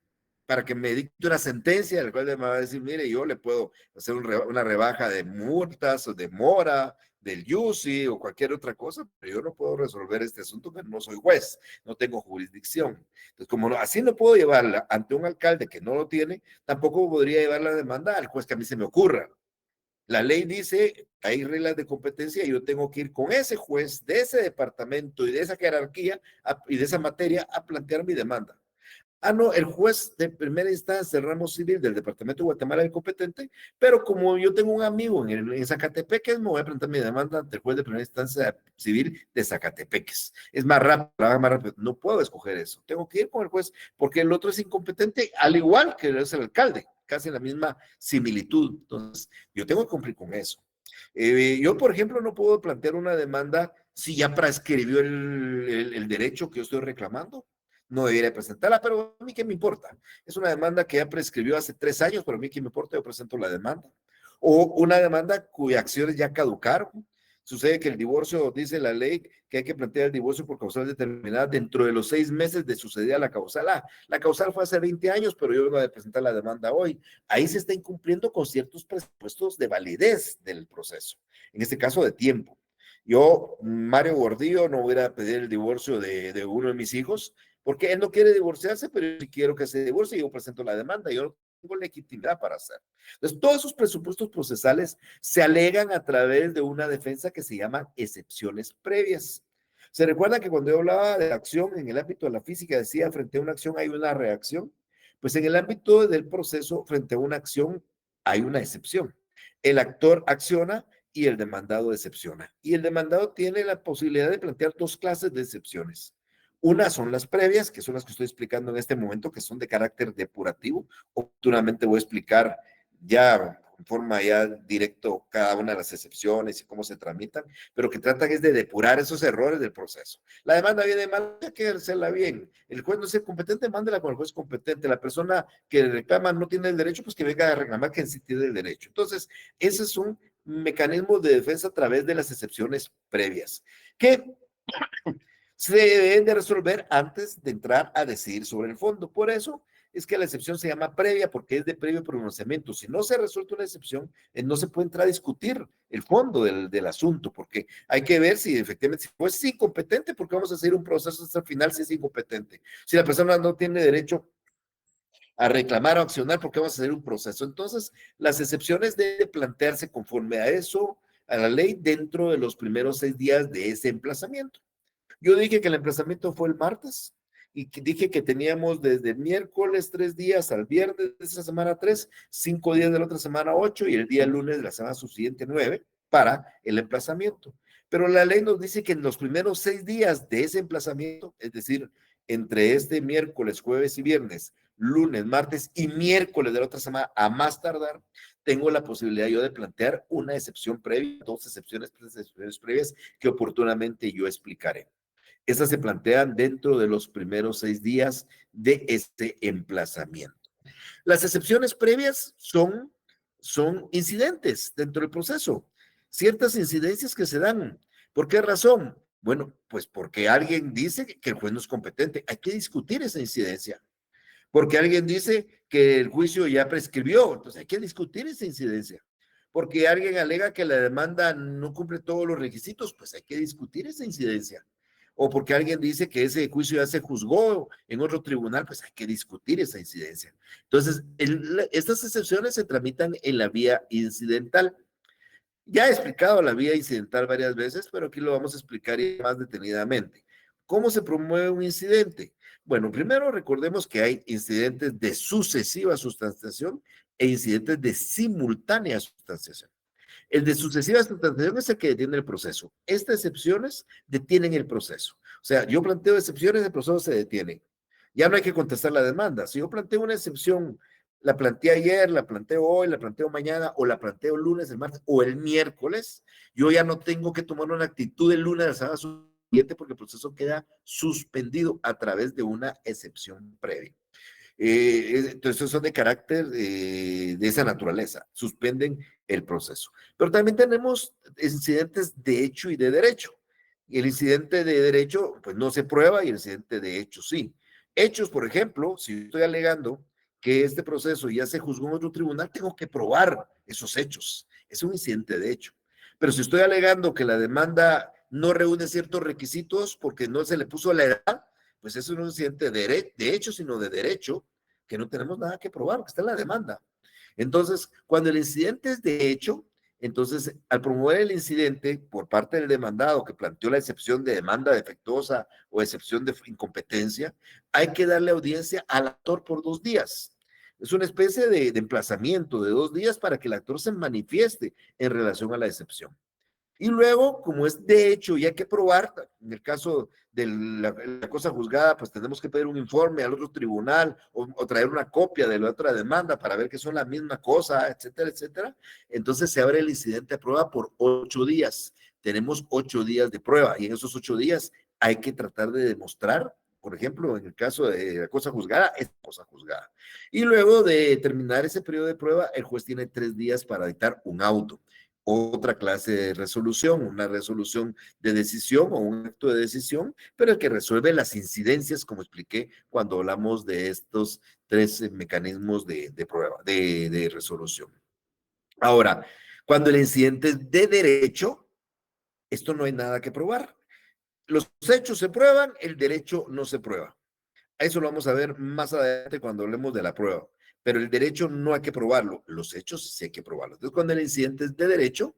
para que me dicte una sentencia, el cual me va a decir, mire, yo le puedo hacer una rebaja de multas o de mora, del YUSI o cualquier otra cosa, pero yo no puedo resolver este asunto porque no soy juez, no tengo jurisdicción. Entonces, como así no puedo llevarla ante un alcalde que no lo tiene, tampoco podría llevar la demanda al juez que a mí se me ocurra. La ley dice, hay reglas de competencia y yo tengo que ir con ese juez de ese departamento y de esa jerarquía y de esa materia a plantear mi demanda. Ah, no, el juez de primera instancia del ramo civil del Departamento de Guatemala es competente, pero como yo tengo un amigo en Zacatepeques, me voy a presentar mi demanda ante el juez de primera instancia civil de Zacatepeques. Es más rápido, más rápido. No puedo escoger eso. Tengo que ir con el juez porque el otro es incompetente, al igual que es el alcalde, casi la misma similitud. Entonces, yo tengo que cumplir con eso. Yo, por ejemplo, no puedo plantear una demanda si ya prescribió el derecho que yo estoy reclamando. No debería presentarla, pero a mí qué me importa. Es una demanda que ya prescribió hace 3 años, pero a mí qué me importa, yo presento la demanda. O una demanda cuyas acciones ya caducaron. Sucede que el divorcio, dice la ley, que hay que plantear el divorcio por causal determinada dentro de los 6 meses de sucedida la causal. La causal fue hace 20 años, pero yo vengo a presentar la demanda hoy. Ahí se está incumpliendo con ciertos presupuestos de validez del proceso, en este caso de tiempo. Yo, Mario Gordillo, no voy a pedir el divorcio de uno de mis hijos, porque él no quiere divorciarse, pero si quiero que se divorcie, yo presento la demanda, yo no tengo legitimidad para hacerlo. Entonces, todos esos presupuestos procesales se alegan a través de una defensa que se llaman excepciones previas. ¿Se recuerda que cuando yo hablaba de acción en el ámbito de la física, decía frente a una acción hay una reacción? Pues en el ámbito del proceso, frente a una acción hay una excepción. El actor acciona y el demandado excepciona. Y el demandado tiene la posibilidad de plantear 2 clases de excepciones. Una son las previas, que son las que estoy explicando en este momento, que son de carácter depurativo. Oportunamente voy a explicar ya con forma ya directo cada una de las excepciones y cómo se tramitan, pero que tratan es de depurar esos errores del proceso. La demanda viene mal, hay que hacerla bien. El juez no es competente, mándela con el juez competente. La persona que reclama no tiene el derecho, pues que venga a reclamar que sí tiene el derecho. Entonces, ese es un mecanismo de defensa a través de las excepciones previas, que se deben de resolver antes de entrar a decidir sobre el fondo. Por eso es que la excepción se llama previa, porque es de previo pronunciamiento. Si no se resuelve una excepción, no se puede entrar a discutir el fondo del asunto, porque hay que ver si efectivamente pues, es incompetente, porque vamos a seguir un proceso hasta el final si es incompetente. Si la persona no tiene derecho a reclamar o accionar, porque vamos a hacer un proceso. Entonces, las excepciones deben plantearse conforme a eso, a la ley, dentro de los primeros 6 días de ese emplazamiento. Yo dije que el emplazamiento fue el martes y que dije que teníamos desde el miércoles 3 días al viernes de esa semana 3, 5 días de la otra semana 8 y el día lunes de la semana subsiguiente 9 para el emplazamiento. Pero la ley nos dice que en los primeros 6 días de ese emplazamiento, es decir, entre este miércoles, jueves y viernes, lunes, martes y miércoles de la otra semana, a más tardar, tengo la posibilidad yo de plantear una excepción previa, 2 excepciones previas que oportunamente yo explicaré. Estas se plantean dentro de los primeros 6 días de este emplazamiento. Las excepciones previas son incidentes dentro del proceso, ciertas incidencias que se dan. ¿Por qué razón? Bueno, pues porque alguien dice que el juez no es competente. Hay que discutir esa incidencia. Porque alguien dice que el juicio ya prescribió, entonces hay que discutir esa incidencia. Porque alguien alega que la demanda no cumple todos los requisitos, pues hay que discutir esa incidencia. O porque alguien dice que ese juicio ya se juzgó en otro tribunal, pues hay que discutir esa incidencia. Entonces, estas excepciones se tramitan en la vía incidental. Ya he explicado la vía incidental varias veces, pero aquí lo vamos a explicar más detenidamente. ¿Cómo se promueve un incidente? Bueno, primero recordemos que hay incidentes de sucesiva sustanciación e incidentes de simultánea sustanciación. El de sucesiva sustanciación es el que detiene el proceso. Estas excepciones detienen el proceso. O sea, yo planteo excepciones, el proceso se detiene. Ya no hay que contestar la demanda. Si yo planteo una excepción, la planteé ayer, la planteo hoy, la planteo mañana, o la planteo el lunes, el martes o el miércoles, yo ya no tengo que tomar una actitud el lunes de la semana siguiente porque el proceso queda suspendido a través de una excepción previa. Entonces son de carácter de esa naturaleza, suspenden el proceso. Pero también tenemos incidentes de hecho y de derecho. Y el incidente de derecho, pues no se prueba y el incidente de hecho sí. Hechos, por ejemplo, si estoy alegando que este proceso ya se juzgó en otro tribunal, tengo que probar esos hechos. Es un incidente de hecho. Pero si estoy alegando que la demanda no reúne ciertos requisitos porque no se le puso la edad, pues eso no es un incidente de hecho, sino de derecho, que no tenemos nada que probar, que está en la demanda. Entonces, cuando el incidente es de hecho, entonces, al promover el incidente por parte del demandado que planteó la excepción de demanda defectuosa o excepción de incompetencia, hay que darle audiencia al actor por 2 días. Es una especie de emplazamiento de 2 días para que el actor se manifieste en relación a la excepción. Y luego, como es de hecho y hay que probar, en el caso de la cosa juzgada, pues tenemos que pedir un informe al otro tribunal o traer una copia de la otra demanda para ver que son la misma cosa, etcétera, etcétera. Entonces se abre el incidente a prueba por 8 días. Tenemos 8 días de prueba y en esos 8 días hay que tratar de demostrar, por ejemplo, en el caso de la cosa juzgada, es cosa juzgada. Y luego de terminar ese periodo de prueba, el juez tiene 3 días para dictar un auto, otra clase de resolución, una resolución de decisión o un acto de decisión, pero el que resuelve las incidencias, como expliqué cuando hablamos de estos 3 mecanismos de prueba, de resolución. Ahora, cuando el incidente es de derecho, esto no hay nada que probar. Los hechos se prueban, el derecho no se prueba. Eso lo vamos a ver más adelante cuando hablemos de la prueba. Pero el derecho no hay que probarlo, los hechos sí hay que probarlos. Entonces, cuando el incidente es de derecho,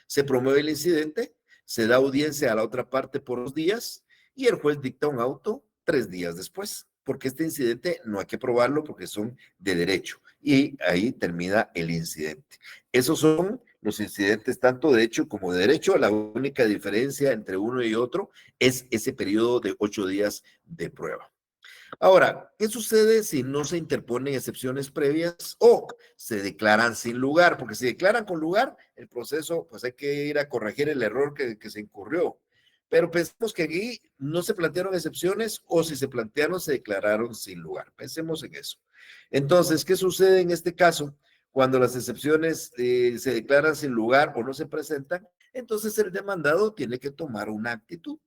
se promueve el incidente, se da audiencia a la otra parte por 2 días y el juez dicta un auto 3 días después, porque este incidente no hay que probarlo porque son de derecho. Y ahí termina el incidente. Esos son los incidentes tanto de hecho como de derecho. La única diferencia entre uno y otro es ese periodo de 8 días de prueba. Ahora, ¿qué sucede si no se interponen excepciones previas o se declaran sin lugar? Porque si declaran con lugar, el proceso, pues hay que ir a corregir el error que se incurrió. Pero pensemos que aquí no se plantearon excepciones o si se plantearon, se declararon sin lugar. Pensemos en eso. Entonces, ¿qué sucede en este caso? Cuando las excepciones se declaran sin lugar o no se presentan, entonces el demandado tiene que tomar una actitud.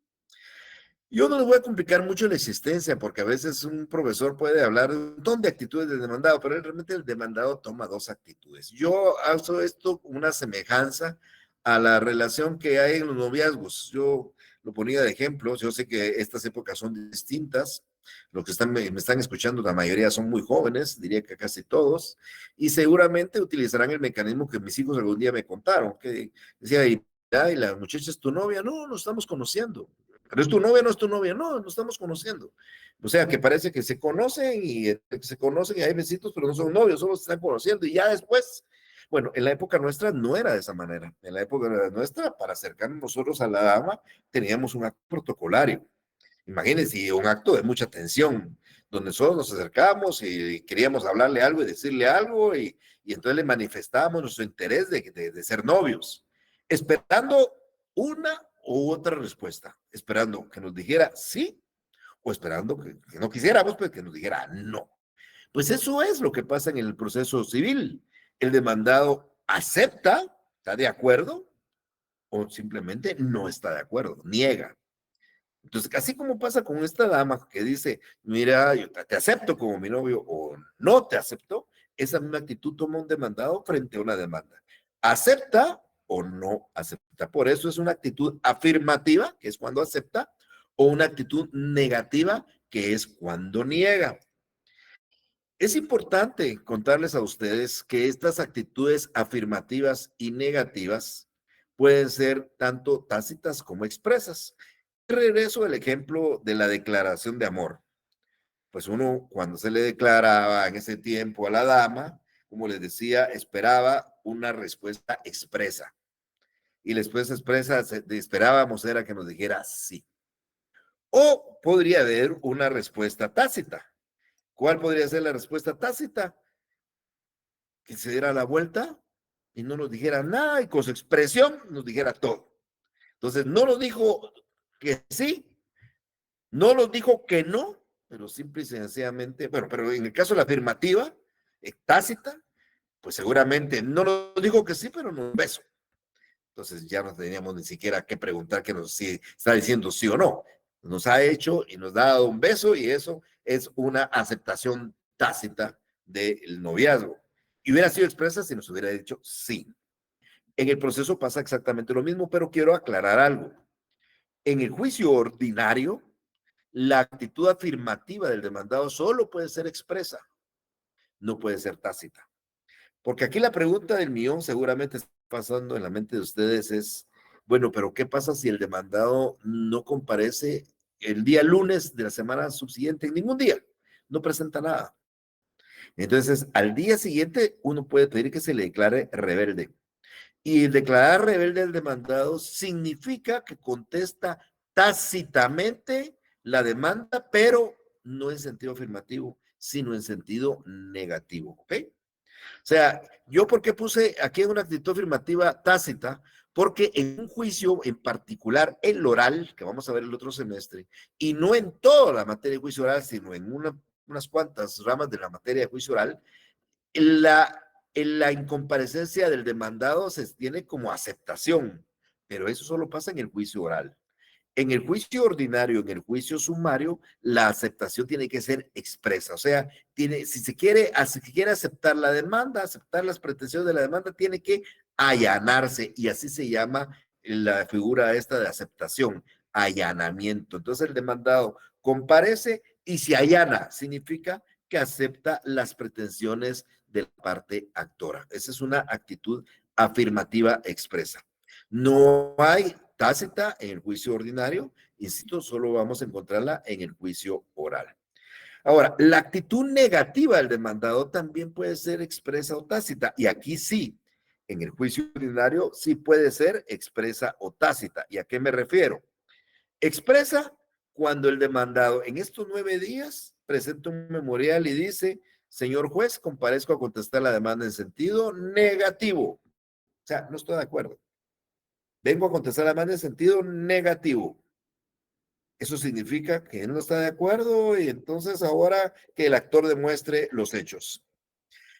Yo no les voy a complicar mucho la existencia, porque a veces un profesor puede hablar de un montón de actitudes del demandado, pero realmente el demandado toma dos actitudes. Yo hago esto con una semejanza a la relación que hay en los noviazgos. Yo lo ponía de ejemplo, yo sé que estas épocas son distintas. Los que me están escuchando, la mayoría son muy jóvenes, diría que casi todos, y seguramente utilizarán el mecanismo que mis hijos algún día me contaron, que decía, y la muchacha es tu novia, no, nos estamos conociendo. Pero es tu novia, no es tu novia, no, nos estamos conociendo. O sea, que parece que se conocen y hay besitos, pero no son novios, solo se están conociendo y ya después, bueno, en la época nuestra no era de esa manera. En la época nuestra, para acercarnos nosotros a la dama, teníamos un acto protocolario. Imagínense, un acto de mucha tensión, donde nosotros nos acercábamos y queríamos hablarle algo y decirle algo y entonces le manifestábamos nuestro interés de ser novios, esperando una u otra respuesta, esperando que nos dijera sí o esperando que no quisiéramos, pues que nos dijera no. Pues eso es lo que pasa en el proceso civil. El demandado acepta, está de acuerdo o simplemente no está de acuerdo, niega. Entonces, así como pasa con esta dama que dice, mira, yo te acepto como mi novio o no te acepto, esa misma actitud toma un demandado frente a una demanda. ¿Acepta o no acepta? Por eso es una actitud afirmativa, que es cuando acepta, o una actitud negativa, que es cuando niega. Es importante contarles a ustedes que estas actitudes afirmativas y negativas pueden ser tanto tácitas como expresas. Regreso al ejemplo de la declaración de amor. Pues uno, cuando se le declaraba en ese tiempo a la dama, como les decía, esperaba una respuesta expresa. Y la respuesta expresa esperábamos era que nos dijera sí. O podría haber una respuesta tácita. ¿Cuál podría ser la respuesta tácita? Que se diera la vuelta y no nos dijera nada y con su expresión nos dijera todo. Entonces, no nos dijo que sí, no nos dijo que no, pero simple y sencillamente, bueno, pero en el caso de la afirmativa, tácita, pues seguramente no nos dijo que sí, pero no un beso. Entonces ya no teníamos ni siquiera que preguntar que nos si está diciendo sí o no. Nos ha hecho y nos ha dado un beso y eso es una aceptación tácita del noviazgo. Y hubiera sido expresa si nos hubiera dicho sí. En el proceso pasa exactamente lo mismo, pero quiero aclarar algo. En el juicio ordinario, la actitud afirmativa del demandado solo puede ser expresa, no puede ser tácita. Porque aquí la pregunta del millón seguramente está pasando en la mente de ustedes es, bueno, pero ¿qué pasa si el demandado no comparece el día lunes de la semana subsiguiente? En ningún día, no presenta nada. Entonces, al día siguiente, uno puede pedir que se le declare rebelde. Y declarar rebelde al demandado significa que contesta tácitamente la demanda, pero no en sentido afirmativo, sino en sentido negativo. ¿Ok? O sea, yo por qué puse aquí en una actitud afirmativa tácita, porque en un juicio en particular, el oral, que vamos a ver el otro semestre, y no en toda la materia de juicio oral, sino en unas cuantas ramas de la materia de juicio oral, la incomparecencia del demandado se tiene como aceptación, pero eso solo pasa en el juicio oral. En el juicio ordinario, en el juicio sumario, la aceptación tiene que ser expresa. O sea, si se quiere aceptar la demanda, aceptar las pretensiones de la demanda, tiene que allanarse y así se llama la figura esta de aceptación, allanamiento. Entonces el demandado comparece y se allana, significa que acepta las pretensiones de la parte actora. Esa es una actitud afirmativa expresa. No hay tácita en el juicio ordinario, insisto, solo vamos a encontrarla en el juicio oral. Ahora, la actitud negativa del demandado también puede ser expresa o tácita, y aquí sí, en el juicio ordinario sí puede ser expresa o tácita. ¿Y a qué me refiero? Expresa cuando el demandado en estos 9 días presenta un memorial y dice, señor juez, comparezco a contestar la demanda en sentido negativo. O sea, no estoy de acuerdo. Vengo a contestar la demanda en sentido negativo. Eso significa que él no está de acuerdo y entonces ahora que el actor demuestre los hechos.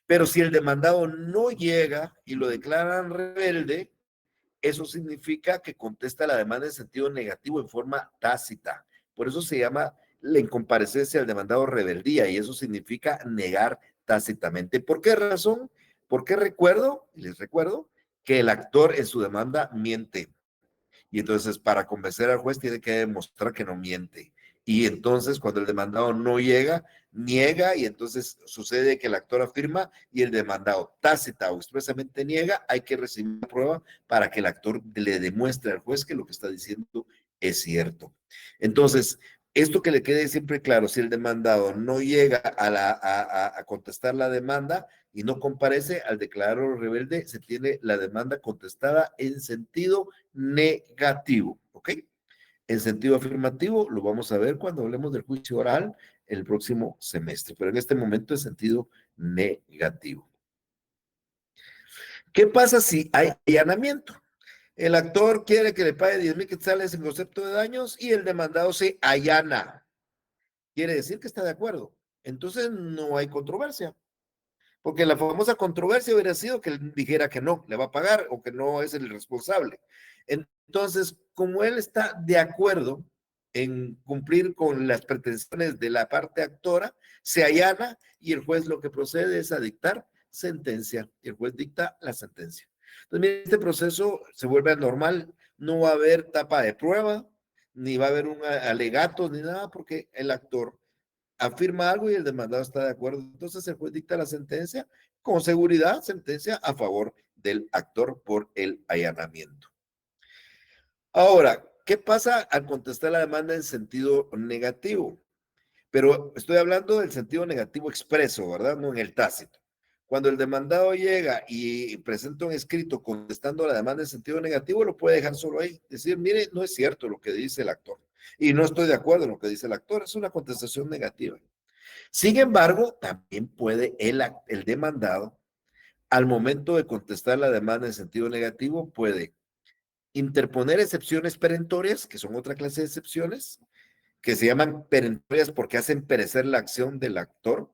Pero si el demandado no llega y lo declaran rebelde, eso significa que contesta la demanda en sentido negativo en forma tácita. Por eso se llama la incomparecencia del demandado rebeldía y eso significa negar tácitamente. ¿Por qué razón? Porque les recuerdo, que el actor en su demanda miente. Y entonces para convencer al juez tiene que demostrar que no miente. Y entonces cuando el demandado no llega, niega y entonces sucede que el actor afirma y el demandado tácita o expresamente niega, hay que recibir la prueba para que el actor le demuestre al juez que lo que está diciendo es cierto. Entonces, esto que le quede siempre claro, si el demandado no llega a contestar la demanda y no comparece al declarado rebelde, se tiene la demanda contestada en sentido negativo, ¿ok? En sentido afirmativo lo vamos a ver cuando hablemos del juicio oral el próximo semestre, pero en este momento en sentido negativo. ¿Qué pasa si hay allanamiento? El actor quiere que le pague 10,000 quetzales en concepto de daños y el demandado se allana. Quiere decir que está de acuerdo. Entonces no hay controversia. Porque la famosa controversia hubiera sido que él dijera que no, le va a pagar o que no es el responsable. Entonces, como él está de acuerdo en cumplir con las pretensiones de la parte actora, se allana y el juez lo que procede es a dictar sentencia. Y el juez dicta la sentencia. Entonces, este proceso se vuelve anormal, no va a haber tapa de prueba, ni va a haber un alegato, ni nada, porque el actor afirma algo y el demandado está de acuerdo. Entonces el juez dicta la sentencia con seguridad, sentencia a favor del actor por el allanamiento. Ahora, ¿qué pasa al contestar la demanda en sentido negativo? Pero estoy hablando del sentido negativo expreso, ¿verdad? No en el tácito. Cuando el demandado llega y presenta un escrito contestando la demanda en sentido negativo, lo puede dejar solo ahí. Decir, mire, no es cierto lo que dice el actor. Y no estoy de acuerdo en lo que dice el actor. Es una contestación negativa. Sin embargo, también puede el demandado, al momento de contestar la demanda en sentido negativo, puede interponer excepciones perentorias, que son otra clase de excepciones, que se llaman perentorias porque hacen perecer la acción del actor.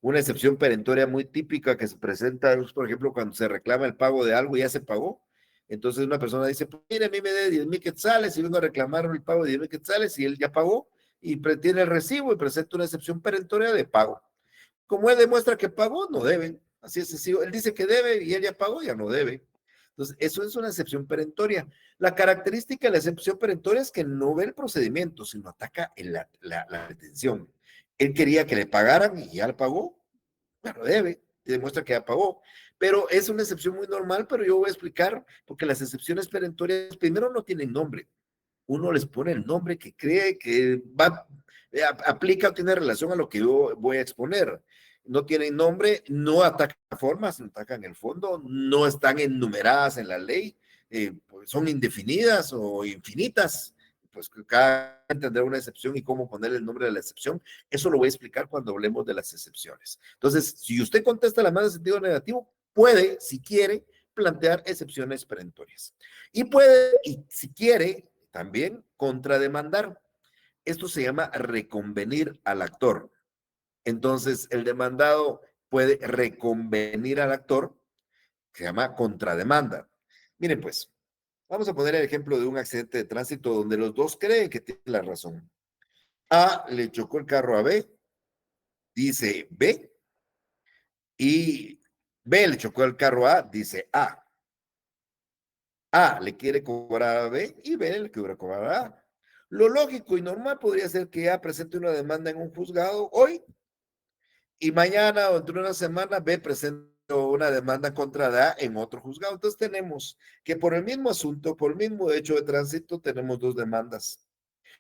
Una excepción perentoria muy típica que se presenta es, por ejemplo, cuando se reclama el pago de algo y ya se pagó. Entonces una persona dice, pues mire, a mí me dé 10,000 quetzales y vengo a reclamar el pago de 10,000 quetzales y él ya pagó y tiene el recibo y presenta una excepción perentoria de pago. Como él demuestra que pagó, no debe. Así es sencillo. Él dice que debe y él ya pagó, ya no debe. Entonces, eso es una excepción perentoria. La característica de la excepción perentoria es que no ve el procedimiento, sino ataca la detención. Él quería que le pagaran y ya le pagó, bueno, debe, y demuestra que ya pagó. Pero es una excepción muy normal, pero yo voy a explicar, porque las excepciones perentorias primero no tienen nombre. Uno les pone el nombre que cree que va, aplica o tiene relación a lo que yo voy a exponer. No tienen nombre, no atacan formas, no atacan el fondo, no están enumeradas en la ley, pues son indefinidas o infinitas. Pues cada tendrá una excepción y cómo poner el nombre de la excepción. Eso lo voy a explicar cuando hablemos de las excepciones. Entonces, si usted contesta la demanda en sentido negativo, puede, si quiere, plantear excepciones perentorias. Y puede, y si quiere, también contrademandar. Esto se llama reconvenir al actor. Entonces, el demandado puede reconvenir al actor, que se llama contrademanda. Miren, pues, vamos a poner el ejemplo de un accidente de tránsito donde los dos creen que tienen la razón. A le chocó el carro a B, dice B, y B le chocó el carro a, dice A. A le quiere cobrar a B y B le quiere cobrar a A. Lo lógico y normal podría ser que A presente una demanda en un juzgado hoy y mañana o dentro de una semana B presente una demanda contra A en otro juzgado. Entonces tenemos que por el mismo asunto, por el mismo hecho de tránsito, tenemos dos demandas.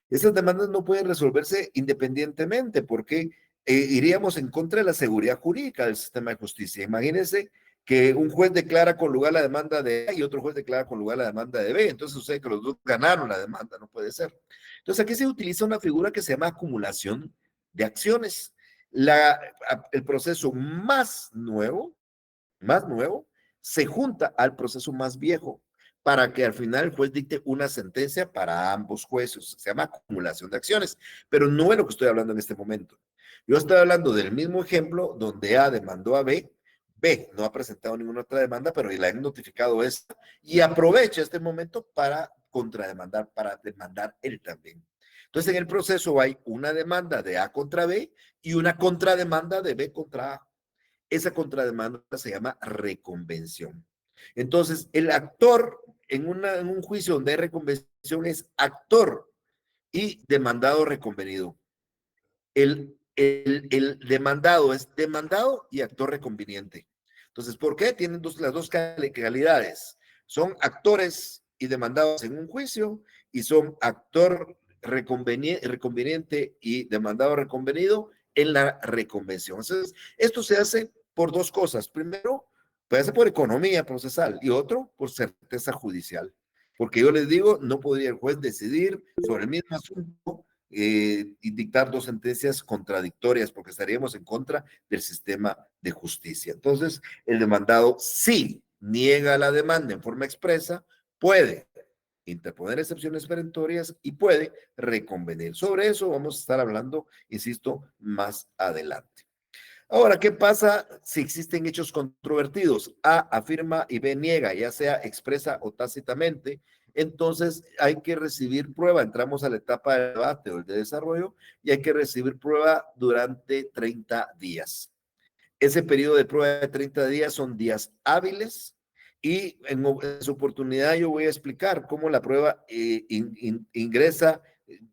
Esas demandas no pueden resolverse independientemente porque iríamos en contra de la seguridad jurídica del sistema de justicia. Imagínense que un juez declara con lugar la demanda de A y otro juez declara con lugar la demanda de B. Entonces sucede que los dos ganaron la demanda, no puede ser. Entonces aquí se utiliza una figura que se llama acumulación de acciones. El proceso más nuevo, se junta al proceso más viejo para que al final el juez dicte una sentencia para ambos jueces. Se llama acumulación de acciones, pero no es lo que estoy hablando en este momento. Yo estoy hablando del mismo ejemplo donde A demandó a B, B no ha presentado ninguna otra demanda, pero le han notificado esta y aprovecha este momento para contrademandar, para demandar él también. Entonces, en el proceso hay una demanda de A contra B y una contrademanda de B contra A. Esa contrademanda se llama reconvención. Entonces, el actor en un juicio donde hay reconvención es actor y demandado reconvenido. El demandado es demandado y actor reconveniente. Entonces, ¿por qué? Tienen las dos calidades. Son actores y demandados en un juicio y son actor reconveniente y demandado reconvenido en la reconvención. Entonces, esto se hace por dos cosas. Primero, puede ser por economía procesal y otro, por certeza judicial. Porque yo les digo, no podría el juez decidir sobre el mismo asunto y dictar dos sentencias contradictorias porque estaríamos en contra del sistema de justicia. Entonces, el demandado sí niega la demanda en forma expresa, puede interponer excepciones perentorias y puede reconvenir. Sobre eso vamos a estar hablando, insisto, más adelante. Ahora, ¿qué pasa si existen hechos controvertidos? A afirma y B niega, ya sea expresa o tácitamente. Entonces hay que recibir prueba. Entramos a la etapa de debate o de desarrollo y hay que recibir prueba durante 30 días. Ese periodo de prueba de 30 días son días hábiles y en su oportunidad yo voy a explicar cómo la prueba ingresa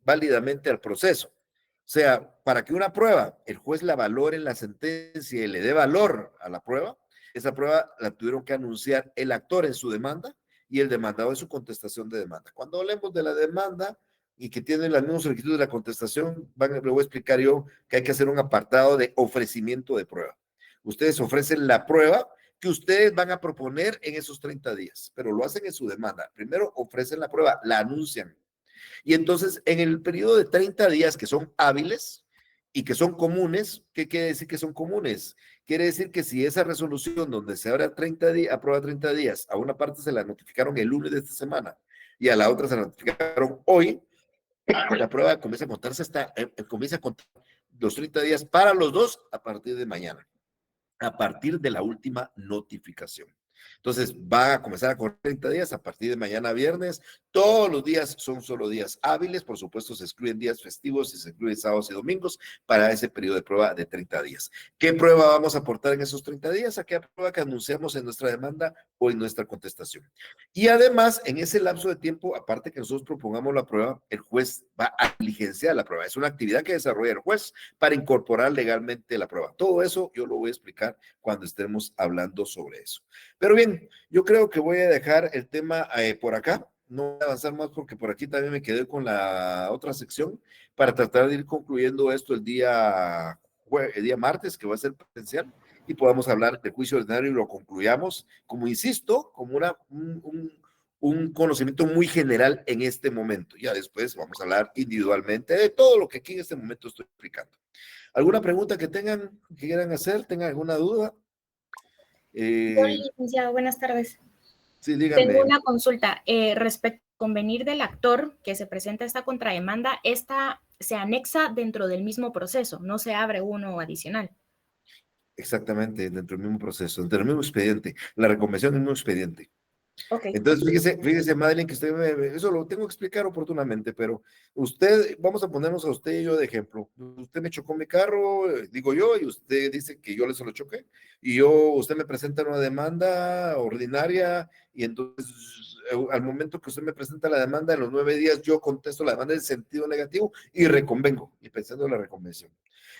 válidamente al proceso. O sea, para que una prueba, el juez la valore en la sentencia y le dé valor a la prueba, esa prueba la tuvieron que anunciar el actor en su demanda y el demandado en su contestación de demanda. Cuando hablemos de la demanda y que tiene los mismos requisitos de la contestación, le voy a explicar yo que hay que hacer un apartado de ofrecimiento de prueba. Ustedes ofrecen la prueba que ustedes van a proponer en esos 30 días, pero lo hacen en su demanda. Primero ofrecen la prueba, la anuncian. Y entonces, en el periodo de 30 días que son hábiles y que son comunes, ¿qué quiere decir que son comunes? Quiere decir que si esa resolución donde se abra 30 días, aprueba 30 días, a una parte se la notificaron el lunes de esta semana y a la otra se la notificaron hoy, la prueba comienza a contarse comienza a contar los 30 días para los dos a partir de mañana, a partir de la última notificación. Entonces, va a comenzar a correr 30 días a partir de mañana viernes. Todos los días son solo días hábiles. Por supuesto, se excluyen días festivos y se excluyen sábados y domingos para ese periodo de prueba de 30 días. ¿Qué prueba vamos a aportar en esos 30 días? Aquella prueba que anunciamos en nuestra demanda o en nuestra contestación. Y además, en ese lapso de tiempo, aparte que nosotros propongamos la prueba, el juez va a diligenciar la prueba. Es una actividad que desarrolla el juez para incorporar legalmente la prueba. Todo eso yo lo voy a explicar cuando estemos hablando sobre eso. Pero bien, yo creo que voy a dejar el tema por acá. No voy a avanzar más porque por aquí también me quedé con la otra sección para tratar de ir concluyendo esto el día martes, que va a ser presencial, y podamos hablar del juicio ordinario y lo concluyamos, como insisto, como un conocimiento muy general en este momento. Ya después vamos a hablar individualmente de todo lo que aquí en este momento estoy explicando. ¿Alguna pregunta que tengan, que quieran hacer? ¿Tengan alguna duda? Hola, licenciado, buenas tardes. Sí, Tengo díganme. una consulta respecto al convenir del actor que se presenta esta contrademanda. Esta se anexa dentro del mismo proceso, no se abre uno adicional. Exactamente, dentro del mismo proceso, dentro del mismo expediente. La reconvención del mismo expediente. Ok. Entonces, fíjese, Madeline, que eso lo tengo que explicar oportunamente, pero usted, vamos a ponernos a usted y yo de ejemplo. Usted me chocó mi carro, digo yo, y usted dice que yo se lo choqué, y usted me presenta una demanda ordinaria, y entonces, al momento que usted me presenta la demanda, en los 9 días, yo contesto la demanda en sentido negativo y reconvengo, y pensando en la reconvención.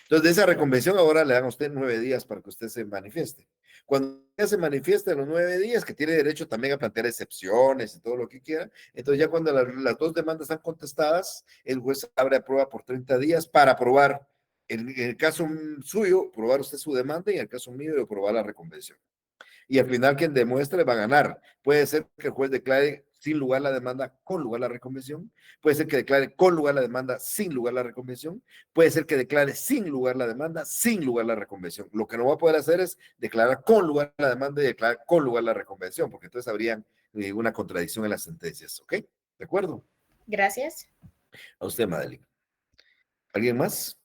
Entonces, de esa reconvención, ahora le dan a usted 9 días para que usted se manifieste. Cuando se manifiesta en los 9 días, que tiene derecho también a plantear excepciones y todo lo que quiera, entonces ya cuando las dos demandas están contestadas, el juez abre a prueba por 30 días para probar, en el caso suyo, probar usted su demanda y en el caso mío, yo probar la reconvención. Y al final quien demuestre va a ganar. Puede ser que el juez declare sin lugar la demanda, con lugar la reconvención. Puede ser que declare con lugar la demanda, sin lugar la reconvención. Puede ser que declare sin lugar la demanda, sin lugar la reconvención. Lo que no va a poder hacer es declarar con lugar la demanda y declarar con lugar la reconvención, porque entonces habría una contradicción en las sentencias. ¿Ok? ¿De acuerdo? Gracias. A usted, Madeline. ¿Alguien más?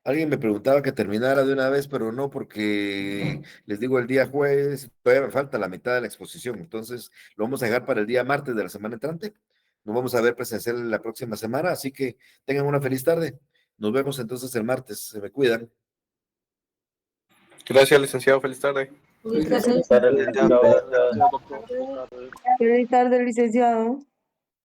Alguien me preguntaba que terminara de una vez, pero no, porque les digo el día jueves, todavía me falta la mitad de la exposición, entonces lo vamos a dejar para el día martes de la semana entrante. Nos vamos a ver presencial la próxima semana, así que tengan una feliz tarde. Nos vemos entonces el martes, se me cuidan. Gracias, licenciado. Feliz tarde. Feliz tarde, Feliz tarde, licenciado. Feliz tarde, licenciado.